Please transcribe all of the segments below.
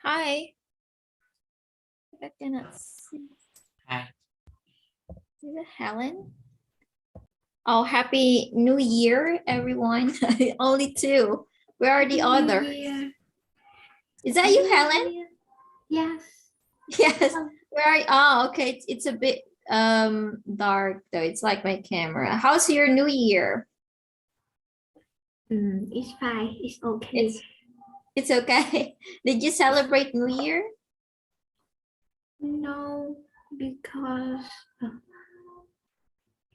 Hi. I cannot see. Hi. Is it Helen? Oh, happy New Year, everyone. Only two. Where are the others? Is that you, Helen? Yes. Yes. Where are you? Oh, okay. It's a bit dark though. It's like my camera. How's your New Year? It's fine. It's okay. It's okay. Did you celebrate New Year? No, because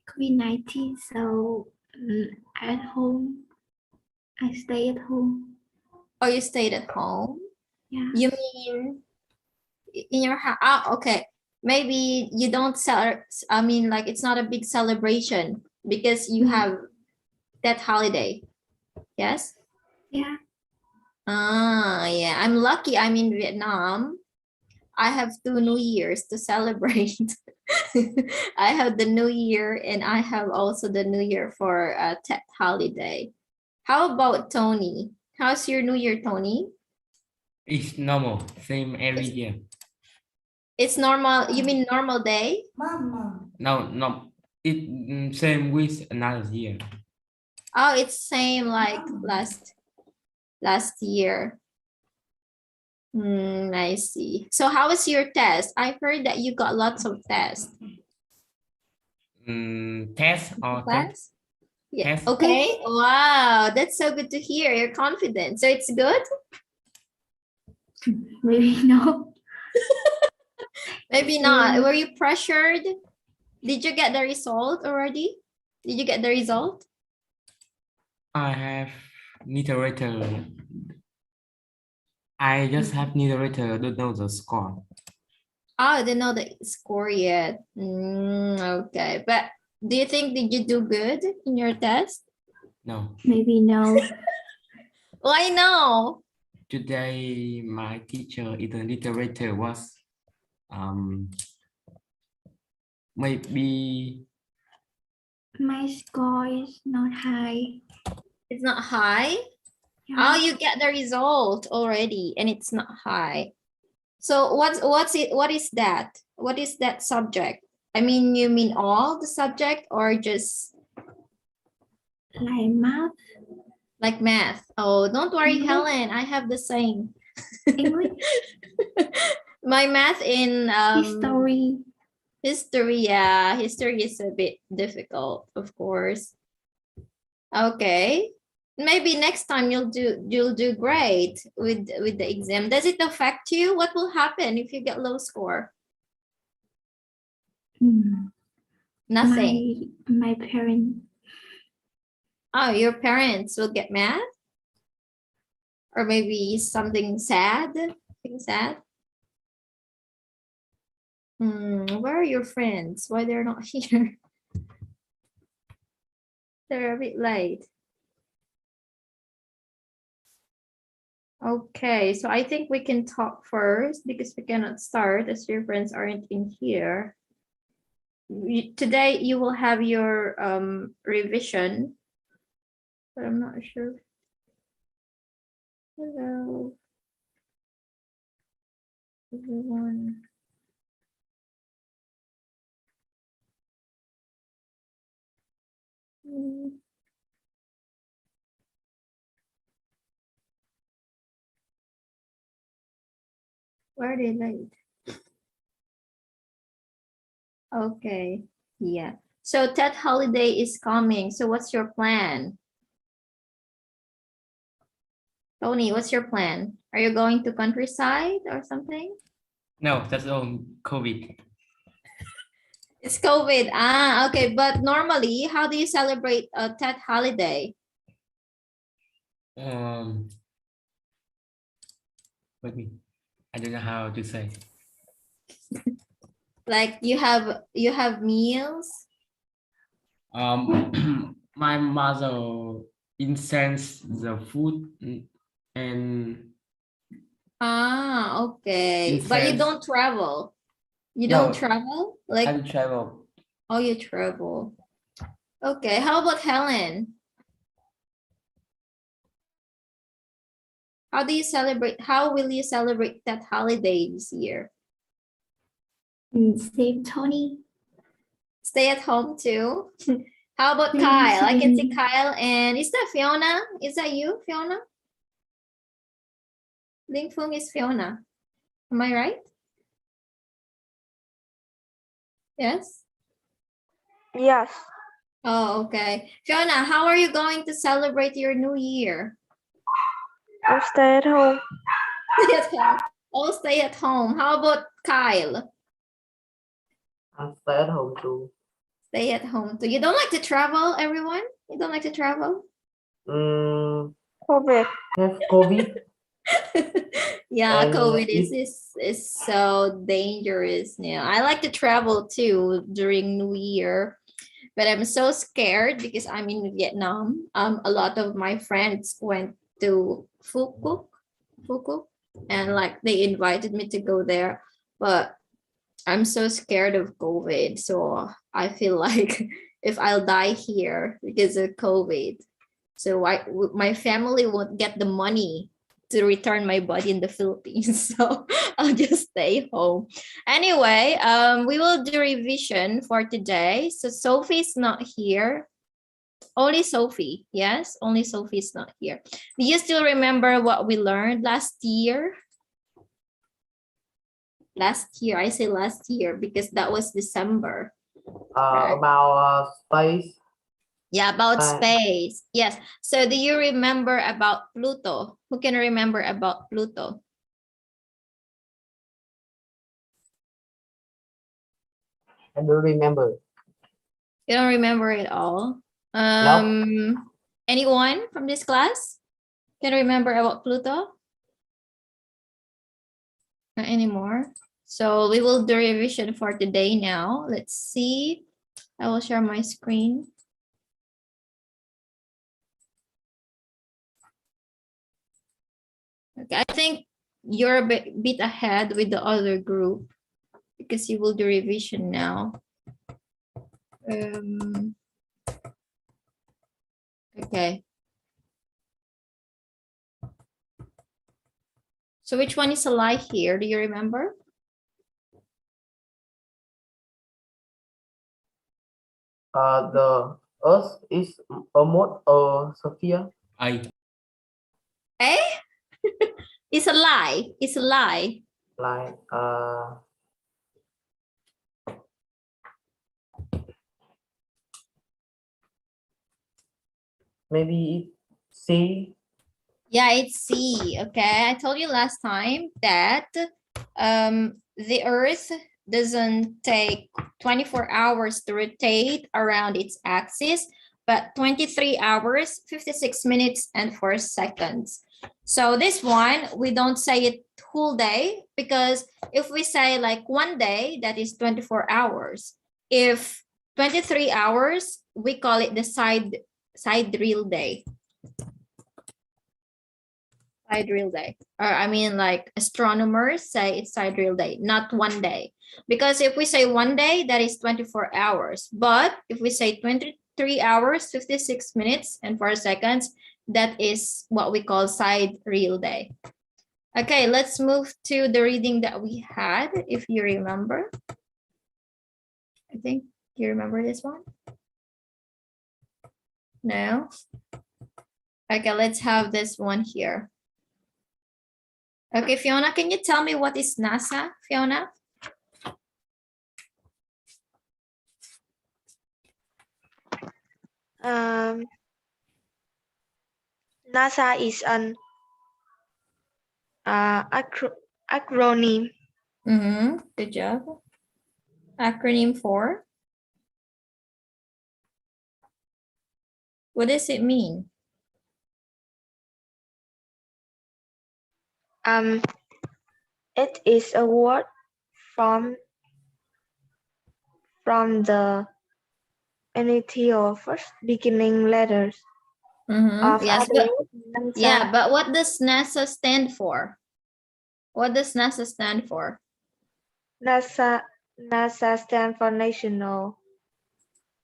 COVID-19. So at home, I stay at home. Oh, you stayed at home? Yeah. You mean in your house? Oh, okay. Maybe you don't I mean, like it's not a big celebration because you have that holiday. Yes? Yeah. Ah, yeah. I'm lucky I'm in Vietnam. I have 2 New Years to celebrate. I have the New Year and I have also the New Year for a Tet holiday. How about Tony? How's your New Year, Tony? It's normal, same every year. It's normal. You mean normal day? No, it same with another year. Oh, it's same like last year. I see. So how was your test? I heard that you got lots of tests. Test or Class? Yeah. test? Okay. Wow, that's so good to hear. You're confident. So it's good? Maybe no. Maybe not. Were you pressured? Did you get the result already? Did you get the result? I have literature. I just have literature, don't know the score. Oh, I didn't know the score yet. Okay. But do you think did you do good in your test? No. Maybe no. Why no? Today my teacher in the literature was maybe My score is not high. It's not high? Yeah. Oh, you get the result already and it's not high. So what's it? What is that? What is that subject? I mean, you mean all the subject or just Like math, like math? Oh, don't worry, English. Helen. I have the same. English, My math in history. history, yeah, history is a bit difficult, of course. Okay. Maybe next time you'll do great with the exam. Does it affect you? What will happen if you get low score? Nothing. My parents. Oh, your parents will get mad? Or maybe something sad? Something sad? Where are your friends? Why they're not here? They're a bit late. Okay, so I think we can talk first because we cannot start as your friends aren't in here. Today you will have your revision, but I'm not sure. Hello, everyone. Where are they late? Okay, yeah. So Tet holiday is coming. So what's your plan? Tony, what's your plan? Are you going to countryside or something? No, that's all COVID. It's COVID. Ah, okay. But normally, how do you celebrate a Tet holiday? Wait me. I don't know how to say. Like you have meals? My mother incense the food and Okay. But you don't travel. You don't travel? I Like, travel. oh, you travel. Okay. How about Helen? How do you celebrate? How will you celebrate that holiday this year? Same Tony. Stay at home too. How about Same, Kyle? I can see same. Kyle, and is that Fiona? Is that you, Fiona? Ling Fung is Fiona. Am I right? Yes. Yes, Oh, okay. Fiona, how are you going to celebrate your new year? I'll stay at home. Stay at home. All stay at home. How about Kyle? I'm stay at home too. Stay at home too. You don't like to travel, everyone? You don't like to travel? COVID. Have COVID Yeah, and COVID it is so dangerous now. I like to travel too during New Year, but I'm so scared because I'm in Vietnam. A lot of my friends went to Phu and like they invited me to go there, but I'm so scared of COVID. So I feel like if I'll die here because of COVID, so my family won't get the money to return my body in the Philippines. So I'll just stay home. Anyway, we will do revision for today. So Sophie's not here. Only Sophie. Yes, only Sophie's not here. Do you still remember what we learned last year? Last year, I say last year because that was December. Right. about space. Yeah, about Right. space. Yes. So do you remember about Pluto? Who can remember about Pluto? I don't remember. You don't remember it all? Nope. Anyone from this class can remember about Pluto? Not anymore. So we will do revision for today now. Let's see. I will share my screen. Okay, I think you're a bit ahead with the other group because you will do revision now. Okay. So which one is a lie here? Do you remember? The Earth is a mode or sphere. I. Eh? It's a lie. It's a lie. Like maybe C. Yeah, it's C. Okay, I told you last time that the Earth doesn't take 24 hours to rotate around its axis, but 23 hours, 56 minutes, and 4 seconds. So this one, we don't say it whole day because if we say like one day, that is 24 hours. If 23 hours, we call it the sidereal day. Sidereal day. Or I mean like astronomers say it's sidereal day, not one day. Because if we say one day, that is 24 hours. But if we say 23 hours, 56 minutes, and 4 seconds, that is what we call sidereal day. Okay, let's move to the reading that we had, if you remember. I think you remember this one? No? Okay, let's have this one here. Okay, Fiona, can you tell me what is NASA, Fiona? NASA is an acronym. Good job. Acronym for? What does it mean? It is a word from the initial first beginning letters of Yes, but NASA. yeah, but what does NASA stand for? What does NASA stand for? NASA stands for National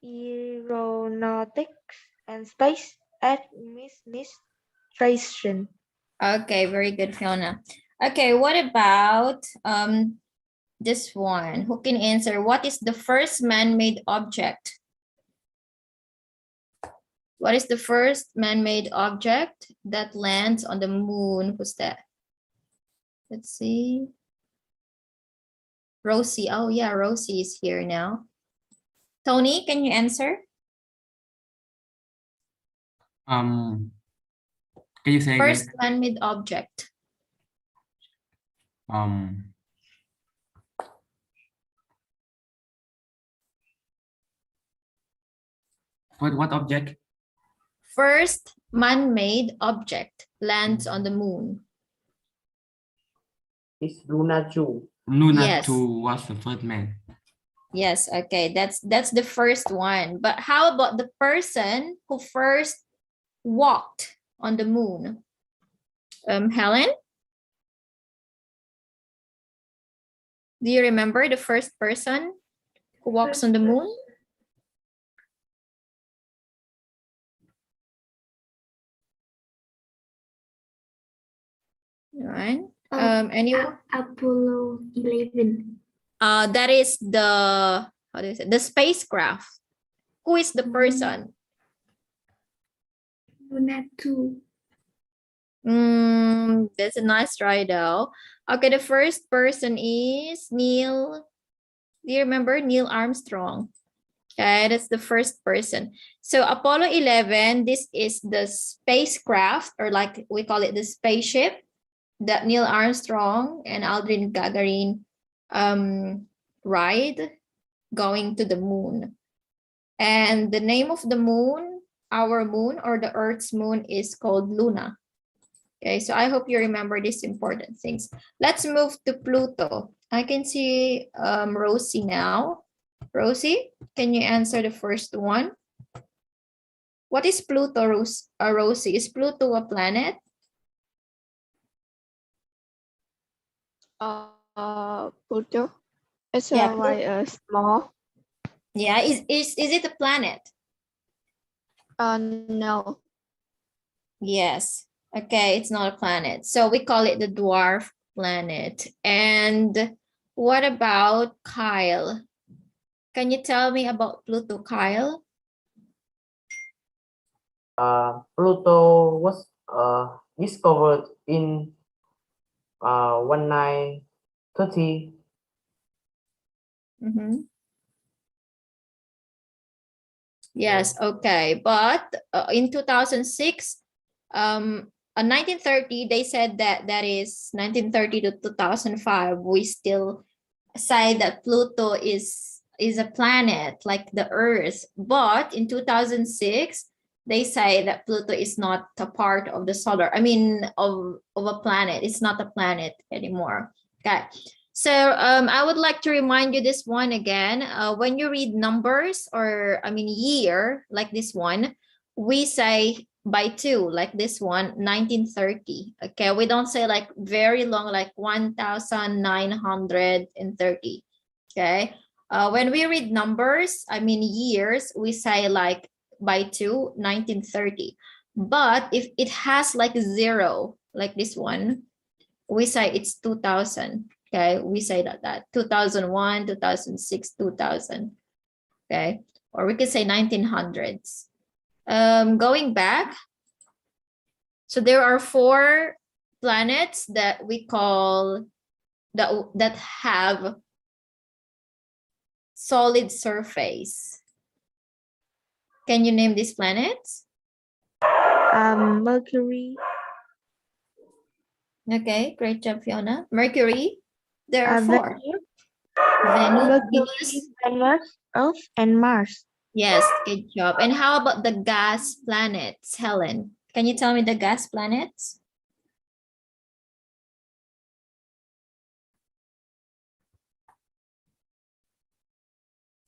Aeronautics and Space Administration. Okay, very good, Fiona. Okay, what about this one? Who can answer? What is the first man-made object? What is the first man-made object that lands on the moon? Who's that? Let's see. Rosie. Oh yeah, Rosie is here now. Tony, can you answer? Can you say First again? man-made object. What object? First man-made object lands on the moon. It's Luna Chu. Luna Yes. 2 was the first man. Yes, okay, that's the first one. But how about the person who first walked on the moon? Helen? Do you remember the first person who walks on the moon? All right. Anyone? Apollo 11. That is the, how do you say, the spacecraft. Who is the person? Luna 2. That's a nice try though. Okay, the first person is Neil. Do you remember Neil Armstrong? Okay, that's the first person. So Apollo 11, this is the spacecraft, or like we call it the spaceship that Neil Armstrong and Aldrin Gagarin ride going to the moon. And the name of the moon, our moon or the Earth's moon, is called Luna. Okay, so I hope you remember these important things. Let's move to Pluto. I can see Rosie now. Rosie, can you answer the first one? What is Pluto, Rosie? Is Pluto a planet? Pluto. It's Yeah, like a small. Yeah, is it a planet? No. Yes. Okay, it's not a planet. So we call it the dwarf planet. And what about Kyle? Can you tell me about Pluto, Kyle? Pluto was discovered in 1930. Yes, okay. But in 2006, 1930, they said that is 1930 to 2005. We still say that Pluto is a planet like the Earth. But in 2006, they say that Pluto is not a part of the solar, I mean, of a planet. It's not a planet anymore. Okay. So I would like to remind you this one again. When you read numbers or I mean year like this one, we say by 2 like this one, 1930. Okay, we don't say like very long like 1930. Okay, when we read numbers, I mean years, we say like by 2, 1930. But if it has like 0 like this one, we say it's 2000. Okay, we say that 2001, 2006, 2000. Okay, or we could say 1900s. Going back, so there are 4 planets that we call that have solid surface. Can you name these planets? Mercury. Okay, great job, Fiona. Mercury. There are 4. Mercury, Venus, Earth, and Mars. Yes, good job. And how about the gas planets, Helen? Can you tell me the gas planets?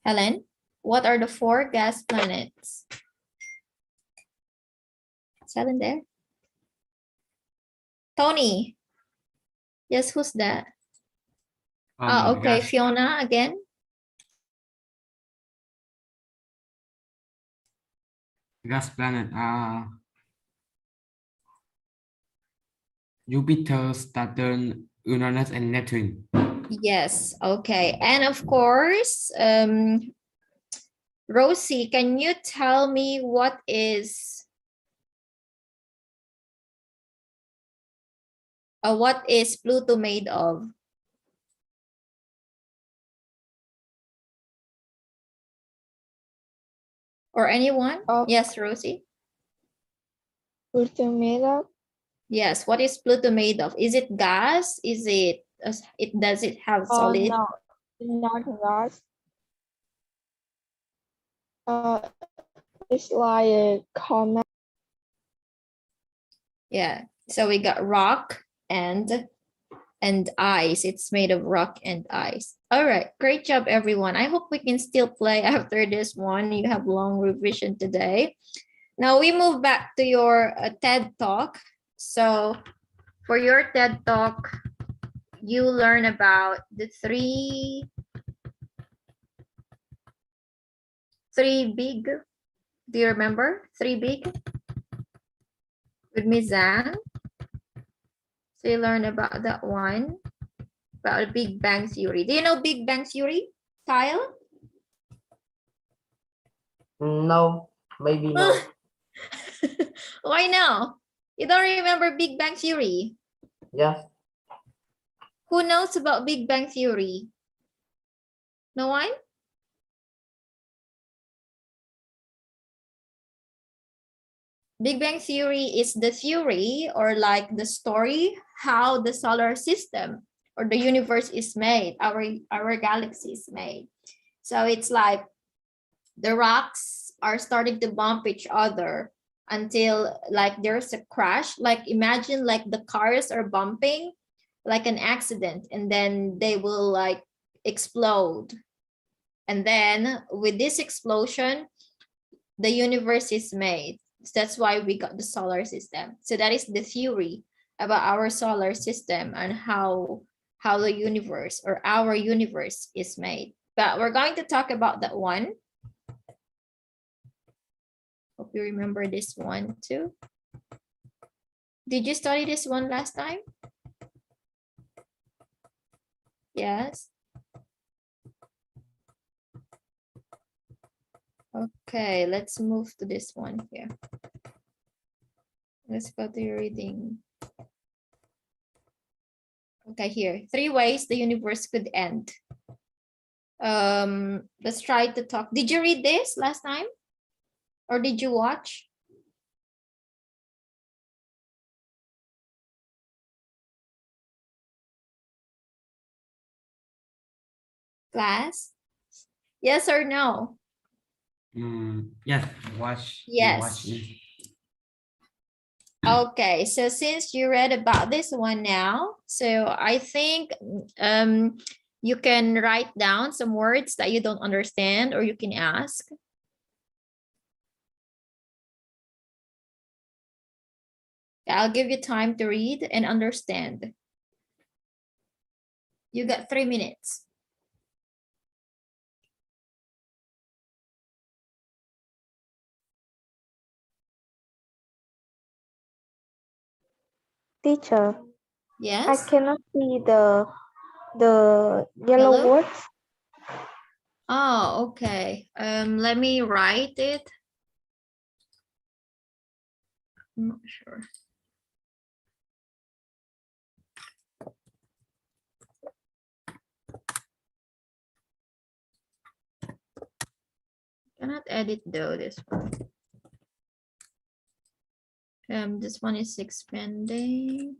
Helen, what are the 4 gas planets? Is Helen there? Tony. Yes, who's that? Okay, Fiona again. Gas planet. Jupiter, Saturn, Uranus, and Neptune. Yes, okay. And of course, Rosie, can you tell me what is Pluto made of? Or anyone? Of- Yes, Rosie. Pluto made of Yes, what is Pluto made of? Is it gas? Is it does it have solid? no, not gas. It's like a comet. Yeah. So we got rock and ice. It's made of rock and ice. All right. Great job, everyone. I hope we can still play after this one. You have long revision today. Now we move back to your TED Talk. So for your TED Talk, you learn about the three big. Do you remember? Three big? With Ms. Zhang. So you learn about that one. About Big Bang Theory. Do you know Big Bang Theory, Kyle? No, maybe no. Why no? You don't remember Big Bang Theory? Yes. Who knows about Big Bang Theory? No one? Big Bang Theory is the theory or like the story how the solar system or the universe is made, our galaxy is made. So it's like the rocks are starting to bump each other until like there's a crash. Like imagine like the cars are bumping like an accident and then they will like explode. And then with this explosion, the universe is made. So that's why we got the solar system. So that is the theory about our solar system and how the universe or our universe is made. But we're going to talk about that one. Hope you remember this one too. Did you study this one last time? Yes. Okay, let's move to this one here. Let's go to your reading. Okay, here. 3 ways the universe could end. Let's try to talk. Did you read this last time? Or did you watch? Class? Yes or no? Yes, watch. Yes. Watch it. Okay, so since you read about this one now, so I think you can write down some words that you don't understand or you can ask. I'll give you time to read and understand. You got 3 minutes. Teacher, I Yes? cannot see the yellow Hello? words. Oh, okay. Let me write it. I'm not sure. Cannot edit though this one. This one is expanding.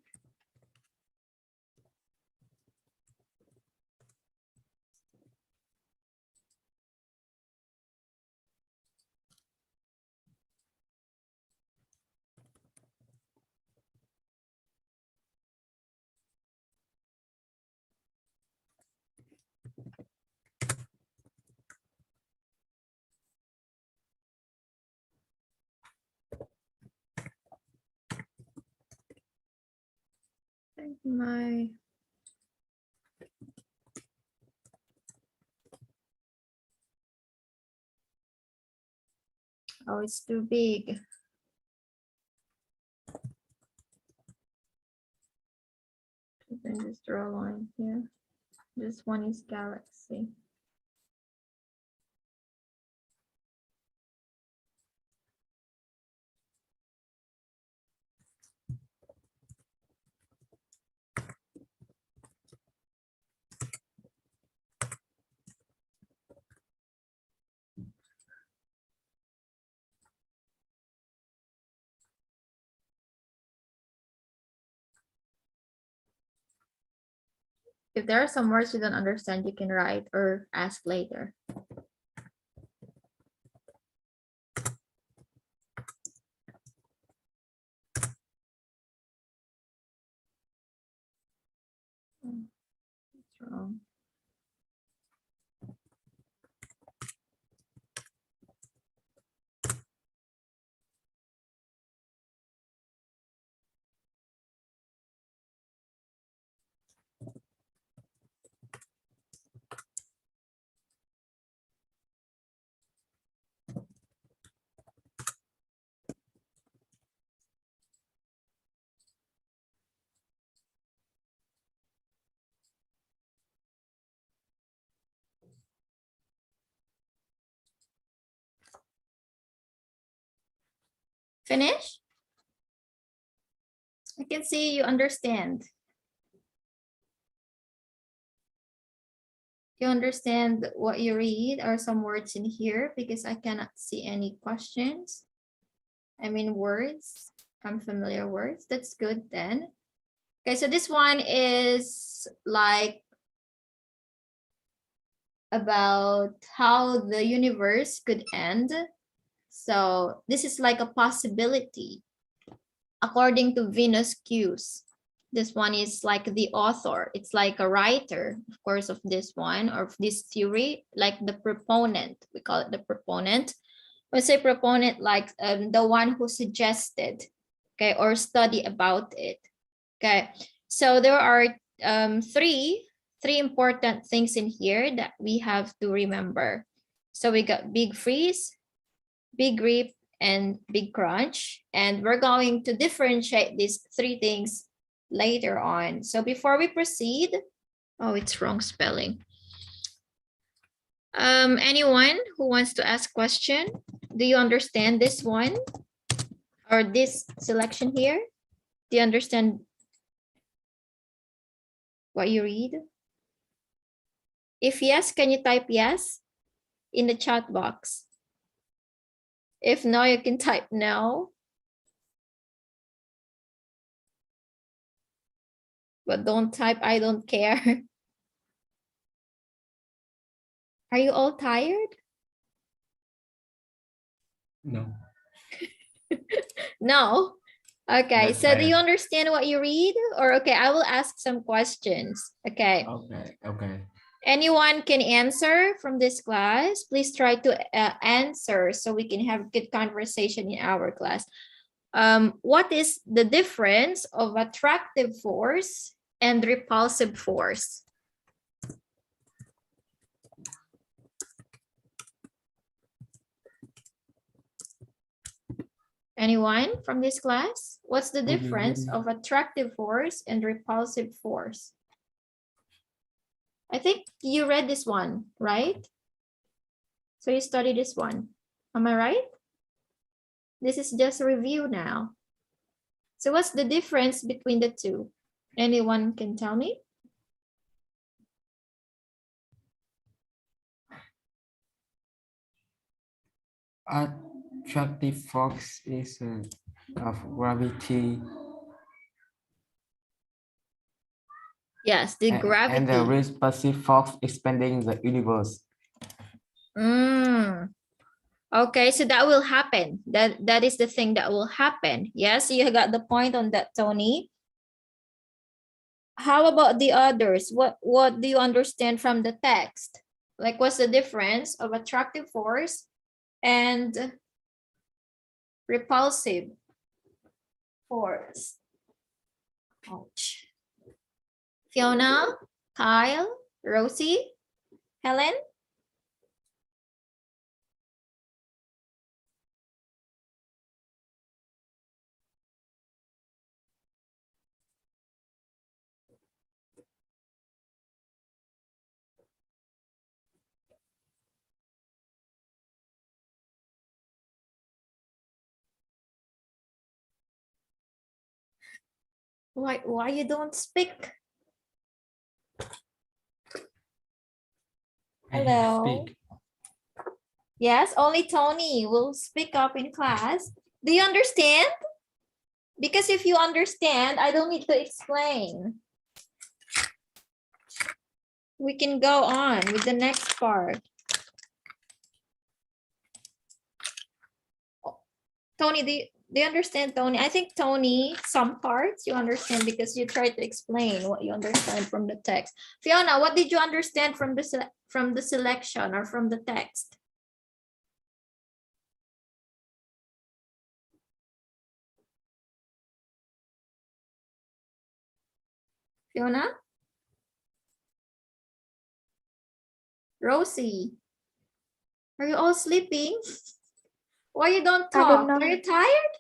My oh, it's too big. Then just draw a line here. This one is galaxy. If there are some words you don't understand, you can write or ask later. That's wrong. Finish? I can see you understand. You understand what you read or some words in here because I cannot see any questions. I mean words, unfamiliar words. That's good then. Okay, so this one is like about how the universe could end. So this is like a possibility according to Venus Q's. This one is like the author. It's like a writer, of course, of this one or of this theory, like the proponent. We call it the proponent. When I say proponent, like the one who suggested, okay, or study about it. Okay, so there are three important things in here that we have to remember. So we got big freeze, big rip, and big crunch, and we're going to differentiate these three things later on. So before we proceed, oh, it's wrong spelling. Anyone who wants to ask question? Do you understand this one or this selection here? Do you understand what you read? If yes, can you type yes in the chat box? If no, you can type no. But don't type I don't care. Are you all tired? No. No. Okay, Not so do you tired. understand what you read? Or okay, I will ask some questions. Okay. Okay. Okay. Anyone can answer from this class? Please try to answer so we can have good conversation in our class. What is the difference of attractive force and repulsive force? Anyone from this class? What's the Could you difference read? of attractive force and repulsive force? I think you read this one, right? So you studied this one. Am I right? This is just a review now. So what's the difference between the two? Anyone can tell me? Attractive force is of gravity. Yes, the gravity. And the repulsive force expanding the universe. Okay, so that will happen. That is the thing that will happen. Yes, you got the point on that, Tony. How about the others? What do you understand from the text? Like, what's the difference of attractive force and repulsive force? Ouch. Fiona, Kyle, Rosie, Helen? Why you don't speak? I have Hello. speak. Yes, only Tony will speak up in class. Do you understand? Because if you understand, I don't need to explain. We can go on with the next part. Tony, do you understand, Tony? I think, Tony, some parts you understand because you try to explain what you understand from the text. Fiona, what did you understand from the selection or from the text? Fiona? Rosie? Are you all sleeping? Why you don't I don't talk? know. Are you tired?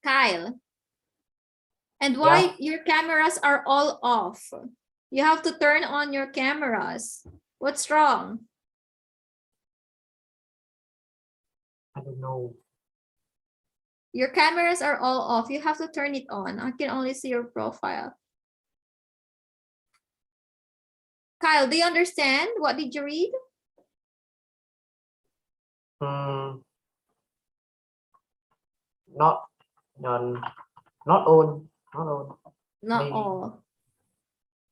Kyle? And why Yeah. your cameras are all off? You have to turn on your cameras. What's wrong? I don't know. Your cameras are all off. You have to turn it on. I can only see your profile. Kyle, do you understand? What did you read? Not on. Not on. Not on. Not Maybe. all.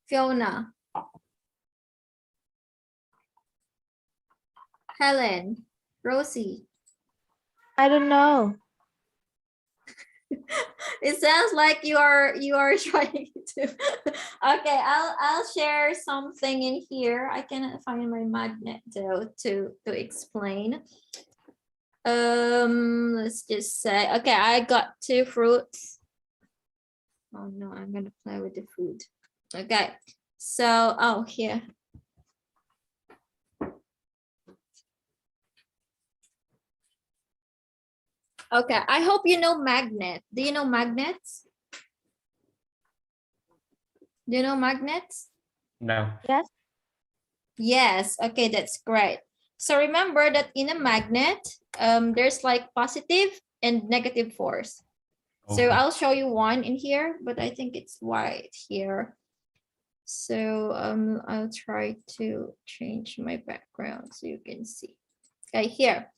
Fiona. Helen. Rosie. I don't know. It sounds like you are trying to. Okay, I'll share something in here. I cannot find my magnet though to explain. Let's just say, okay, I got 2 fruits. Oh no, I'm gonna play with the food. Okay, so here. Okay, I hope you know magnet. Do you know magnets? Do you know magnets? No. Yes. Yes, okay, that's great. So remember that in a magnet, there's like positive and negative force. So Okay. I'll show you one in here, but I think it's white here. So I'll try to change my background so you can see. Okay, here.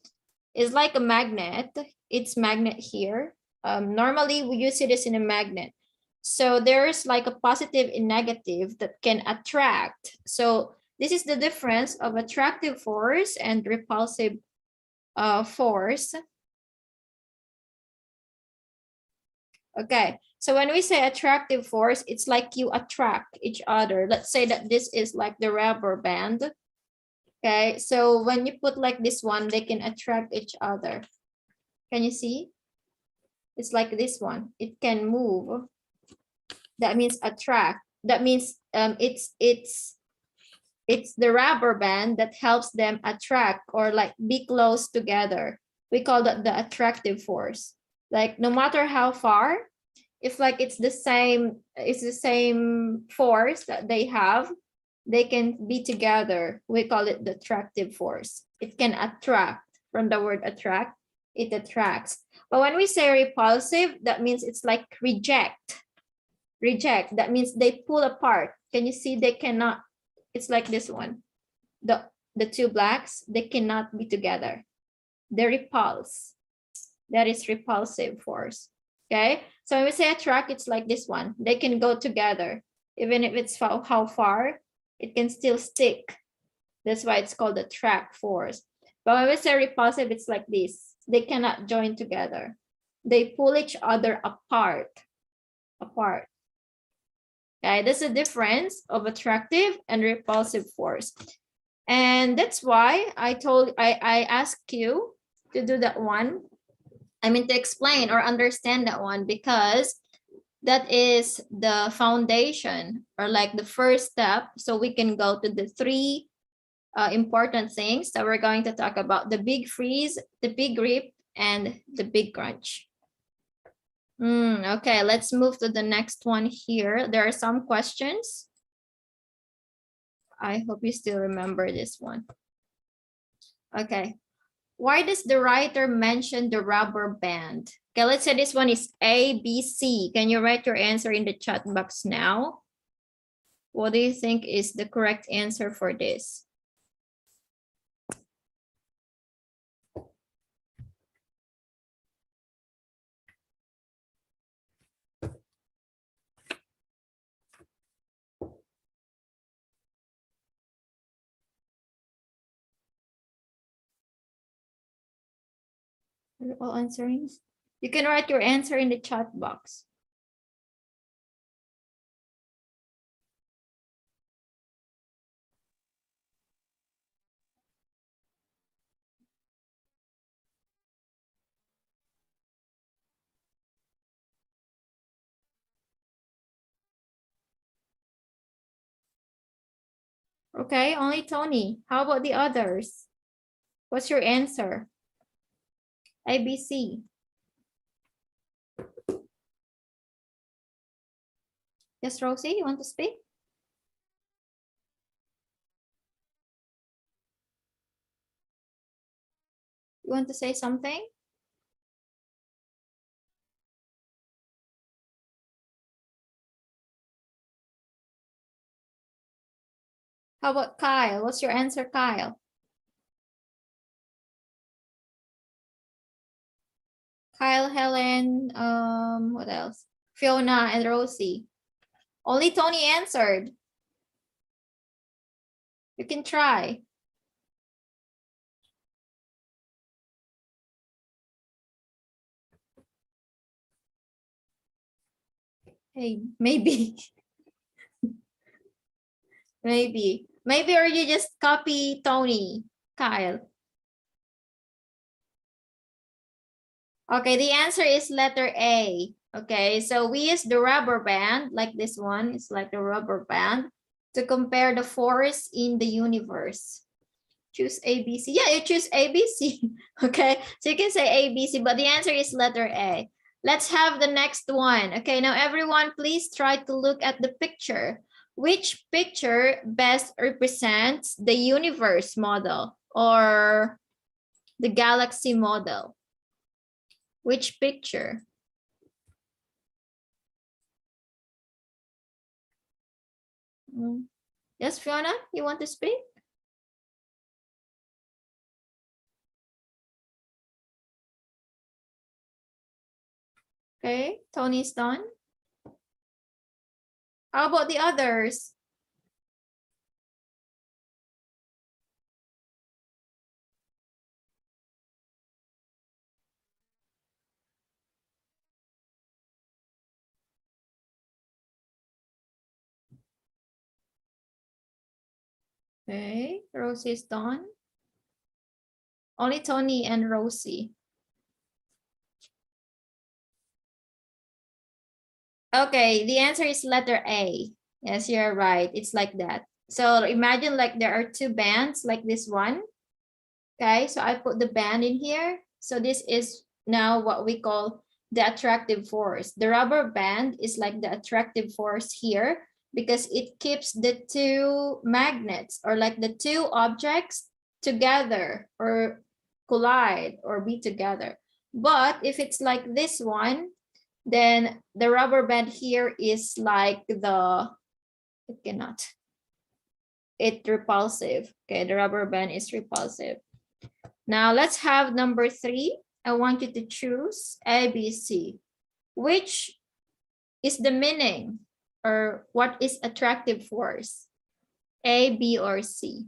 It's like a magnet. It's magnet here. Normally we use it as in a magnet. So there's like a positive and negative that can attract. So this is the difference of attractive force and repulsive force. Okay, so when we say attractive force, it's like you attract each other. Let's say that this is like the rubber band. Okay, so when you put like this one, they can attract each other. Can you see? It's like this one. It can move. That means attract. That means it's the rubber band that helps them attract or like be close together. We call that the attractive force. Like no matter how far, if like it's the same force that they have, they can be together. We call it the attractive force. It can attract. From the word attract, it attracts. But when we say repulsive, that means it's like reject. Reject, that means they pull apart. Can you see? They cannot, it's like this one. The 2 blacks, they cannot be together. They repulse. That is repulsive force. Okay, so when we say attract, it's like this one. They can go together. Even if it's how far, it can still stick. That's why it's called attract force. But when we say repulsive, it's like this. They cannot join together. They pull each other apart. Apart. Okay, that's the difference of attractive and repulsive force. And that's why I asked you to do that one. I mean, to explain or understand that one, because that is the foundation or like the first step. So we can go to the 3 important things that we're going to talk about: the big freeze, the big rip, and the big crunch. Okay, let's move to the next one here. There are some questions. I hope you still remember this one. Okay, Why does the writer mention the rubber band? Okay, let's say this one is A, B, C. Can you write your answer in the chat box now? What do you think is the correct answer for this? Are you all answering? You can write your answer in the chat box. Okay, only Tony. How about the others? What's your answer? A, B, C. Yes, Rosie, you want to speak? You want to say something? How about Kyle? What's your answer, Kyle? Kyle, Helen, what else? Fiona and Rosie. Only Tony answered. You can try. Hey, maybe. Maybe. Maybe or you just copy Tony, Kyle. Okay, the answer is letter A. Okay, so we use the rubber band, like this one, it's like the rubber band, to compare the force in the universe. Choose ABC. Yeah, you choose ABC. Okay, so you can say ABC, but the answer is letter A. Let's have the next one. Okay, now everyone, please try to look at the picture. Which picture best represents the universe model or the galaxy model? Which picture? Yes, Fiona, you want to speak? Okay, Tony's done. How about the others? Okay, Rosie is done. Only Tony and Rosie. Okay, the answer is letter A. Yes, you're right. It's like that. So imagine like there are two bands like this one. Okay, so I put the band in here. So this is now what we call the attractive force. The rubber band is like the attractive force here because it keeps the two magnets or like the two objects together or collide or be together. But if it's like this one, then the rubber band here is like it's repulsive. Okay, the rubber band is repulsive. Now let's have number 3. I want you to choose A, B, C. Which is the meaning or what is attractive force? A, B, or C?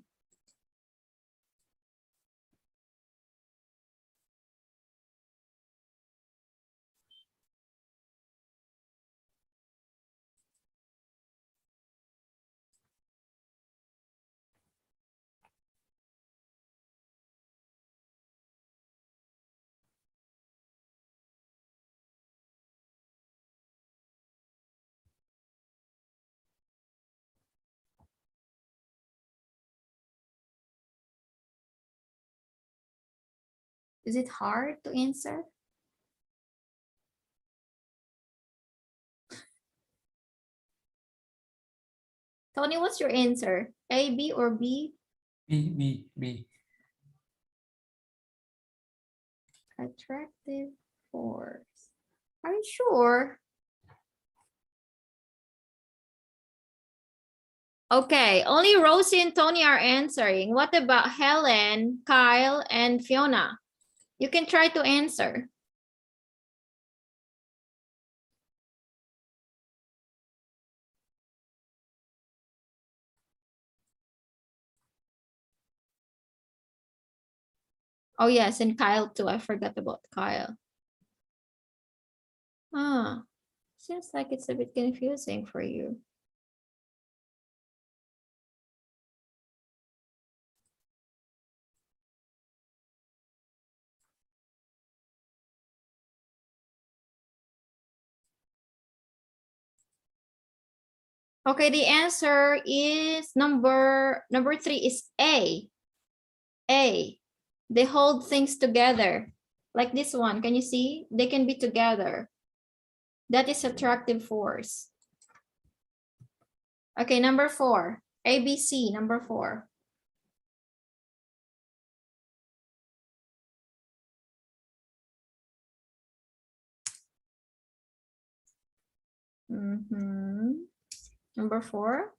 Is it hard to answer? Tony, what's your answer? A, B, or B? B. Attractive force. Are you sure? Okay, only Rosie and Tony are answering. What about Helen, Kyle, and Fiona? You can try to answer. Oh yes, and Kyle too. I forgot about Kyle. Ah, seems like it's a bit confusing for you. Okay, the answer is number 3 is A. A. They hold things together. Like this one, can you see? They can be together. That is attractive force. Okay, number 4. ABC, number 4. Number 4.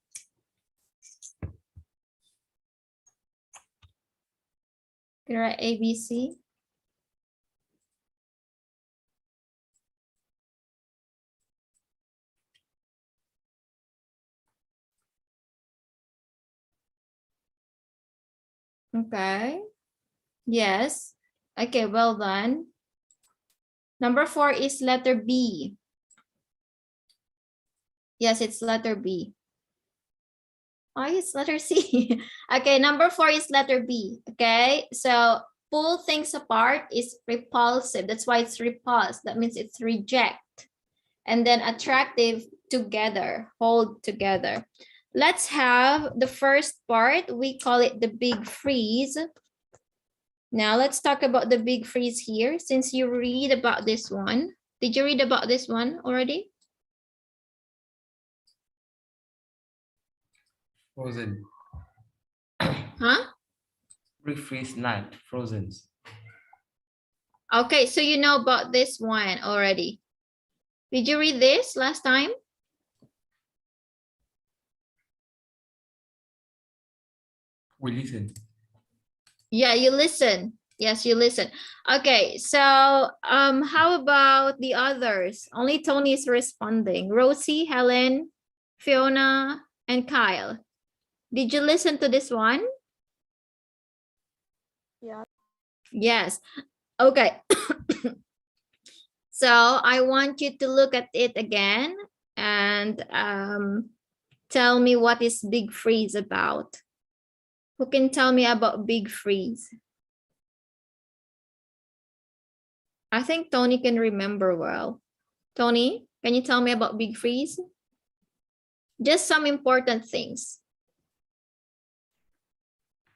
Can you write ABC? Okay. Yes. Okay, well done. Number 4 is letter B. Yes, it's letter B. Oh, it's letter C. Okay, number 4 is letter B. Okay, so pull things apart is repulsive. That's why it's repulse. That means it's reject. And then attractive, together, hold together. Let's have the first part. We call it the big freeze. Now let's talk about the big freeze here. Since you read about this one. Did you read about this one already? Frozen. Huh? Big freeze night. Frozen. Okay, so you know about this one already. Did you read this last time? We listen. Yeah, you listen. Yes, you listen. Okay, so how about the others? Only Tony is responding. Rosie, Helen, Fiona, and Kyle. Did you listen to this one? Yeah. Yes. Okay. So I want you to look at it again and tell me what is big freeze about. Who can tell me about big freeze? I think Tony can remember well. Tony, can you tell me about big freeze? Just some important things.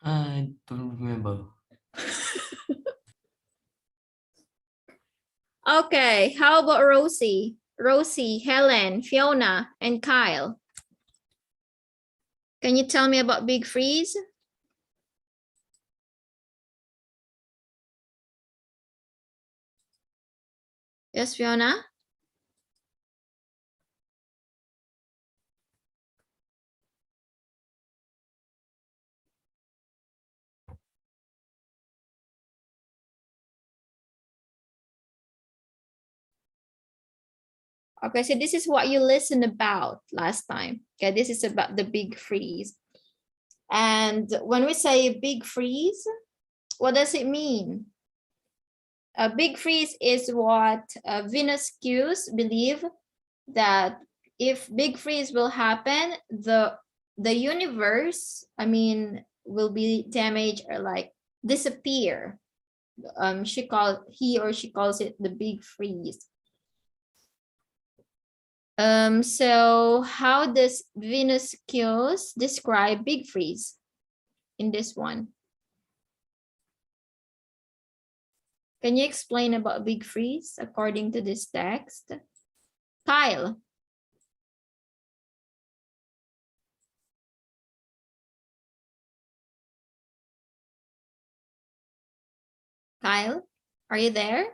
I don't remember. Okay, how about Rosie? Rosie, Helen, Fiona, and Kyle. Can you tell me about big freeze? Yes, Fiona? Okay, so this is what you listened about last time. Okay, this is about the big freeze. And when we say big freeze, what does it mean? A big freeze is what Venus Qs believe that if big freeze will happen, the universe, I mean, will be damaged or like disappear. He or she calls it the big freeze. So how does Venus Qs describe big freeze in this one? Can you explain about big freeze according to this text? Kyle. Kyle, Are you there?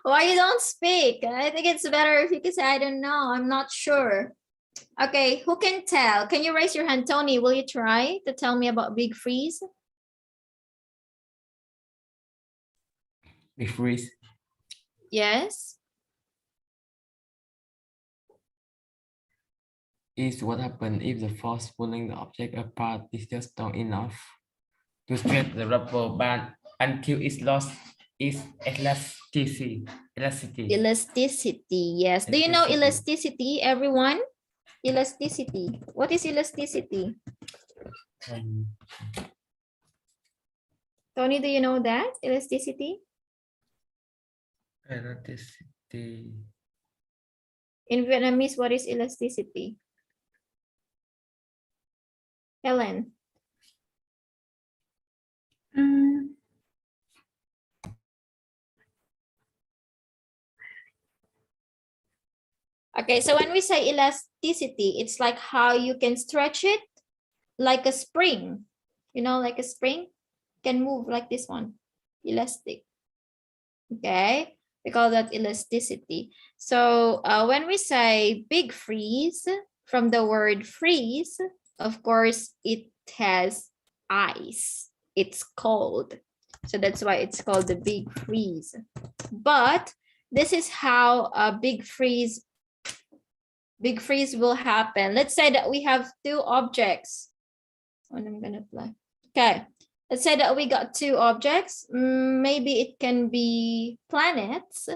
Why you don't speak? I think it's better if you can say, I don't know, I'm not sure. Okay, who can tell? Can you raise your hand? Tony, will you try to tell me about big freeze? Big freeze Yes. is what happens if the force pulling the object apart is just strong enough to stretch the rubber band until it lost its elasticity. Elasticity, yes. Do you know elasticity, everyone? Elasticity. What is elasticity? Tony, do you know that? Elasticity? Elasticity. In Vietnamese, what is elasticity? Helen? Okay, so when we say elasticity, it's like how you can stretch it like a spring. You know, like a spring can move like this one, elastic. Okay, we call that elasticity. So when we say big freeze, from the word freeze, of course, it has ice. It's cold. So that's why it's called the big freeze. But this is how a big freeze will happen. Let's say that we have two objects. And I'm gonna play. Okay, let's say that we got two objects. Maybe it can be planets,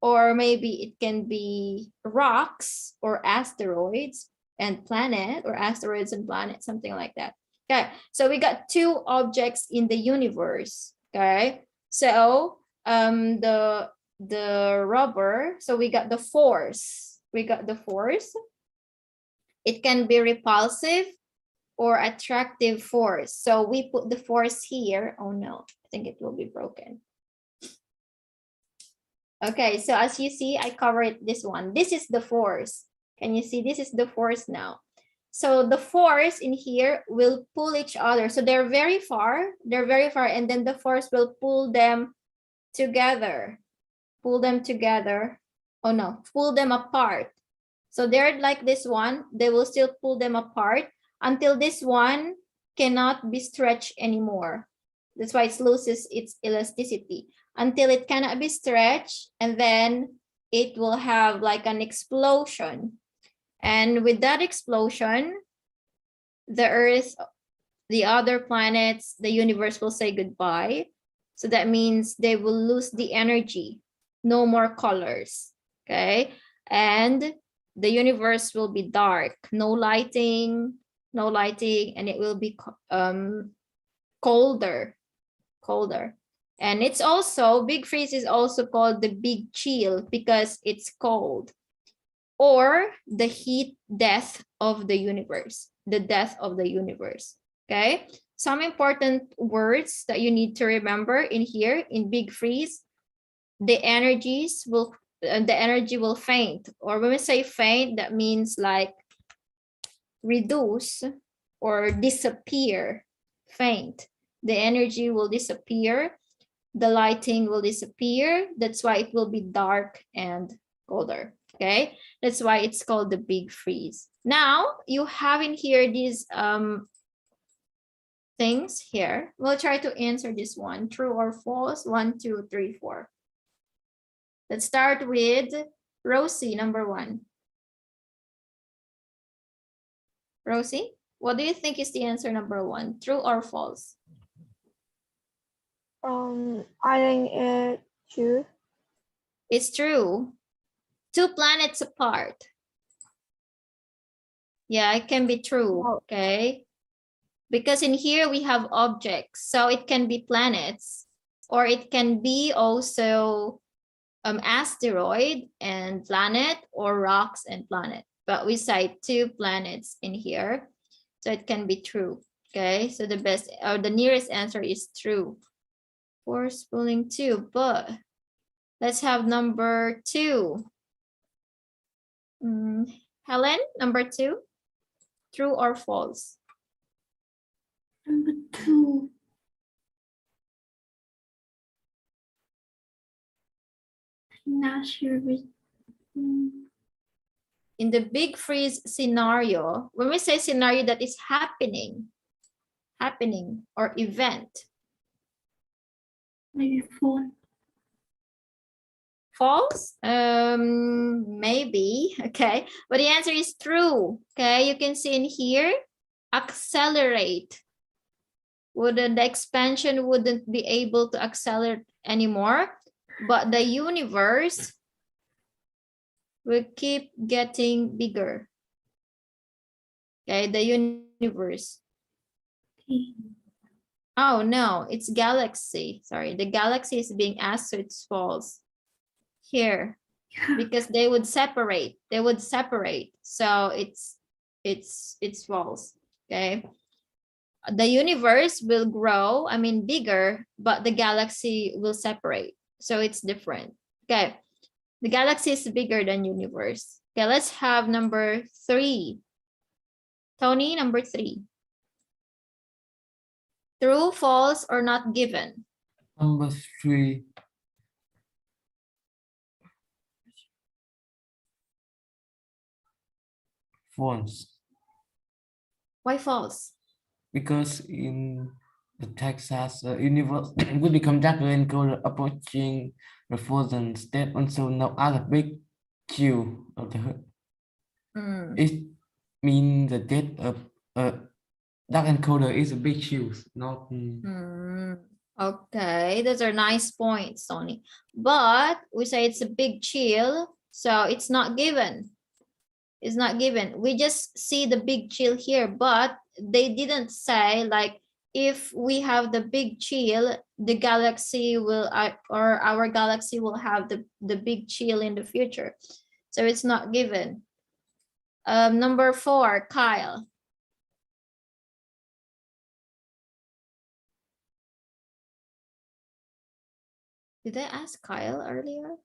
or maybe it can be rocks or asteroids and planet, or asteroids and planets, something like that. Okay, so we got two objects in the universe. Okay, so the rubber, so we got the force. It can be repulsive or attractive force. So we put the force here. Oh no, I think it will be broken. Okay, so as you see, I covered this one. This is the force. Can you see? This is the force now. So the force in here will pull each other. So they're very far, and then the force will pull them together. Oh no, pull them apart. So they're like this one, they will still pull them apart until this one cannot be stretched anymore. That's why it loses its elasticity until it cannot be stretched, and then it will have like an explosion. And with that explosion, the Earth, the other planets, the universe will say goodbye. So that means they will lose the energy, no more colors, okay? And the universe will be dark, no lighting, and it will be colder. And it's also, big freeze is also called the big chill because it's cold, or the heat death of the universe, okay? Some important words that you need to remember in here in big freeze: the energy will faint, or when we say faint, that means like reduce or disappear. Faint, the energy will disappear, the lighting will disappear. That's why it will be dark and colder. Okay, that's why it's called the big freeze. Now you have in here these things here. We'll try to answer this one, true or false. 1, 2, 3, 4. Let's start with Rosie, number 1. Rosie, what do you think is the answer number 1, true or false? I think it's true. It's true. 2 planets apart. Yeah, it can be true, okay? Because in here we have objects, so it can be planets, or it can be also asteroid and planet, or rocks and planet. But we cite 2 planets in here, so it can be true. Okay, so the best or the nearest answer is true. Force pulling 2, but let's have number 2. Helen, number 2, true or false? Number 2. Not sure which. In the big freeze scenario, when we say scenario that is happening or event, Maybe 4. false? Maybe, okay. But the answer is true, okay? You can see in here, accelerate. The expansion wouldn't be able to accelerate anymore, but the universe will keep getting bigger. Okay, the universe. Okay. Oh no, it's galaxy. Sorry, the galaxy is being asked, so it's false. Here, because they would separate. They would separate. So it's false. Okay. The universe will grow, I mean bigger, but the galaxy will separate. So it's different. Okay. The galaxy is bigger than universe. Okay, let's have number 3. Tony, number 3. True, false, or not given? Number 3. False. Why false? Because in the Texas universe will become darker and colder approaching the frozen state. Also now as a big chill of the Earth. It means the death of dark and colder is a big chill, not. Okay, those are nice points, Tony. But we say it's a big chill, so it's not given. It's not given. We just see the big chill here, but they didn't say like if we have the big chill, the galaxy will or our galaxy will have the big chill in the future. So it's not given. Number 4, Kyle. Did I ask Kyle earlier?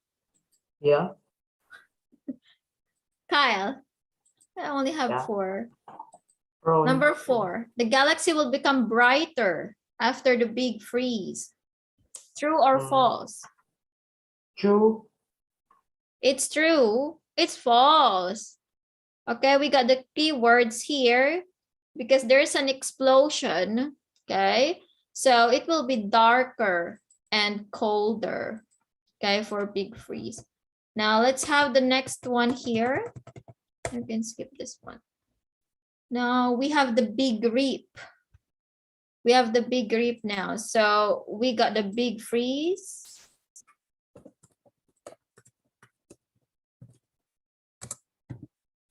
Yeah. Kyle, I only have Yeah. 4. Rồi. Number 4, the galaxy will become brighter after the big freeze. True or false? True. It's true. It's false. Okay, we got the keywords here because there's an explosion. Okay, so it will be darker and colder. Okay, for big freeze. Now let's have the next one here. You can skip this one. Now we have the big rip. We have the big rip now. So we got the big freeze.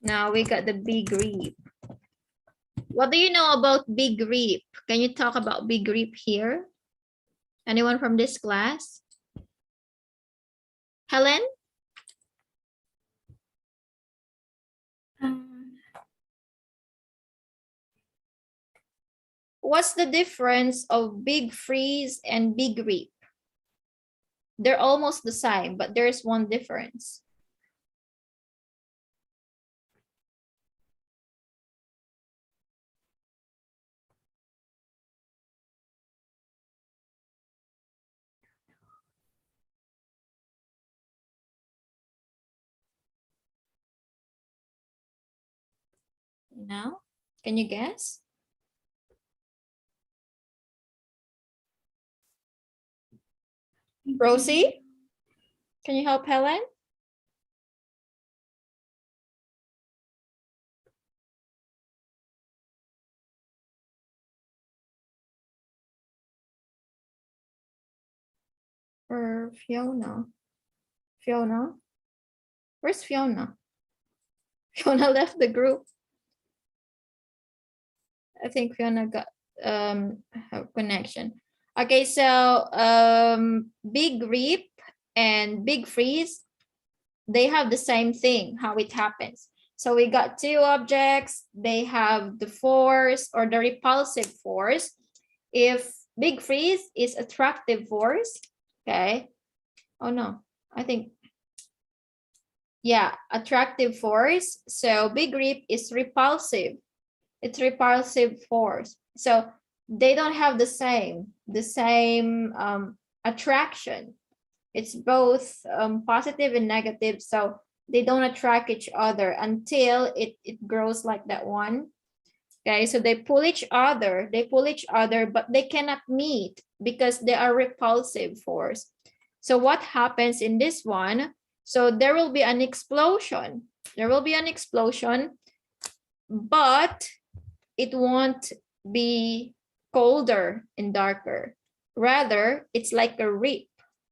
Now we got the big rip. What do you know about big rip? Can you talk about big rip here? Anyone from this class? Helen? What's the difference of big freeze and big rip? They're almost the same, but there's one difference. Now, can you guess? Rosie, can you help Helen? Or Fiona? Fiona? Where's Fiona? Fiona left the group. I think Fiona got her connection. Okay, so big rip and big freeze, they have the same thing, how it happens. So we got 2 objects, they have the force or the repulsive force. If big freeze is attractive force, okay. Oh no, I think Yeah, attractive force. So big rip is repulsive. It's repulsive force. So they don't have the same attraction. It's both positive and negative. So they don't attract each other until it grows like that one. Okay, so they pull each other, but they cannot meet because they are repulsive force. So what happens in this one? So there will be an explosion. There will be an explosion, but it won't be colder and darker. Rather, it's like a rip.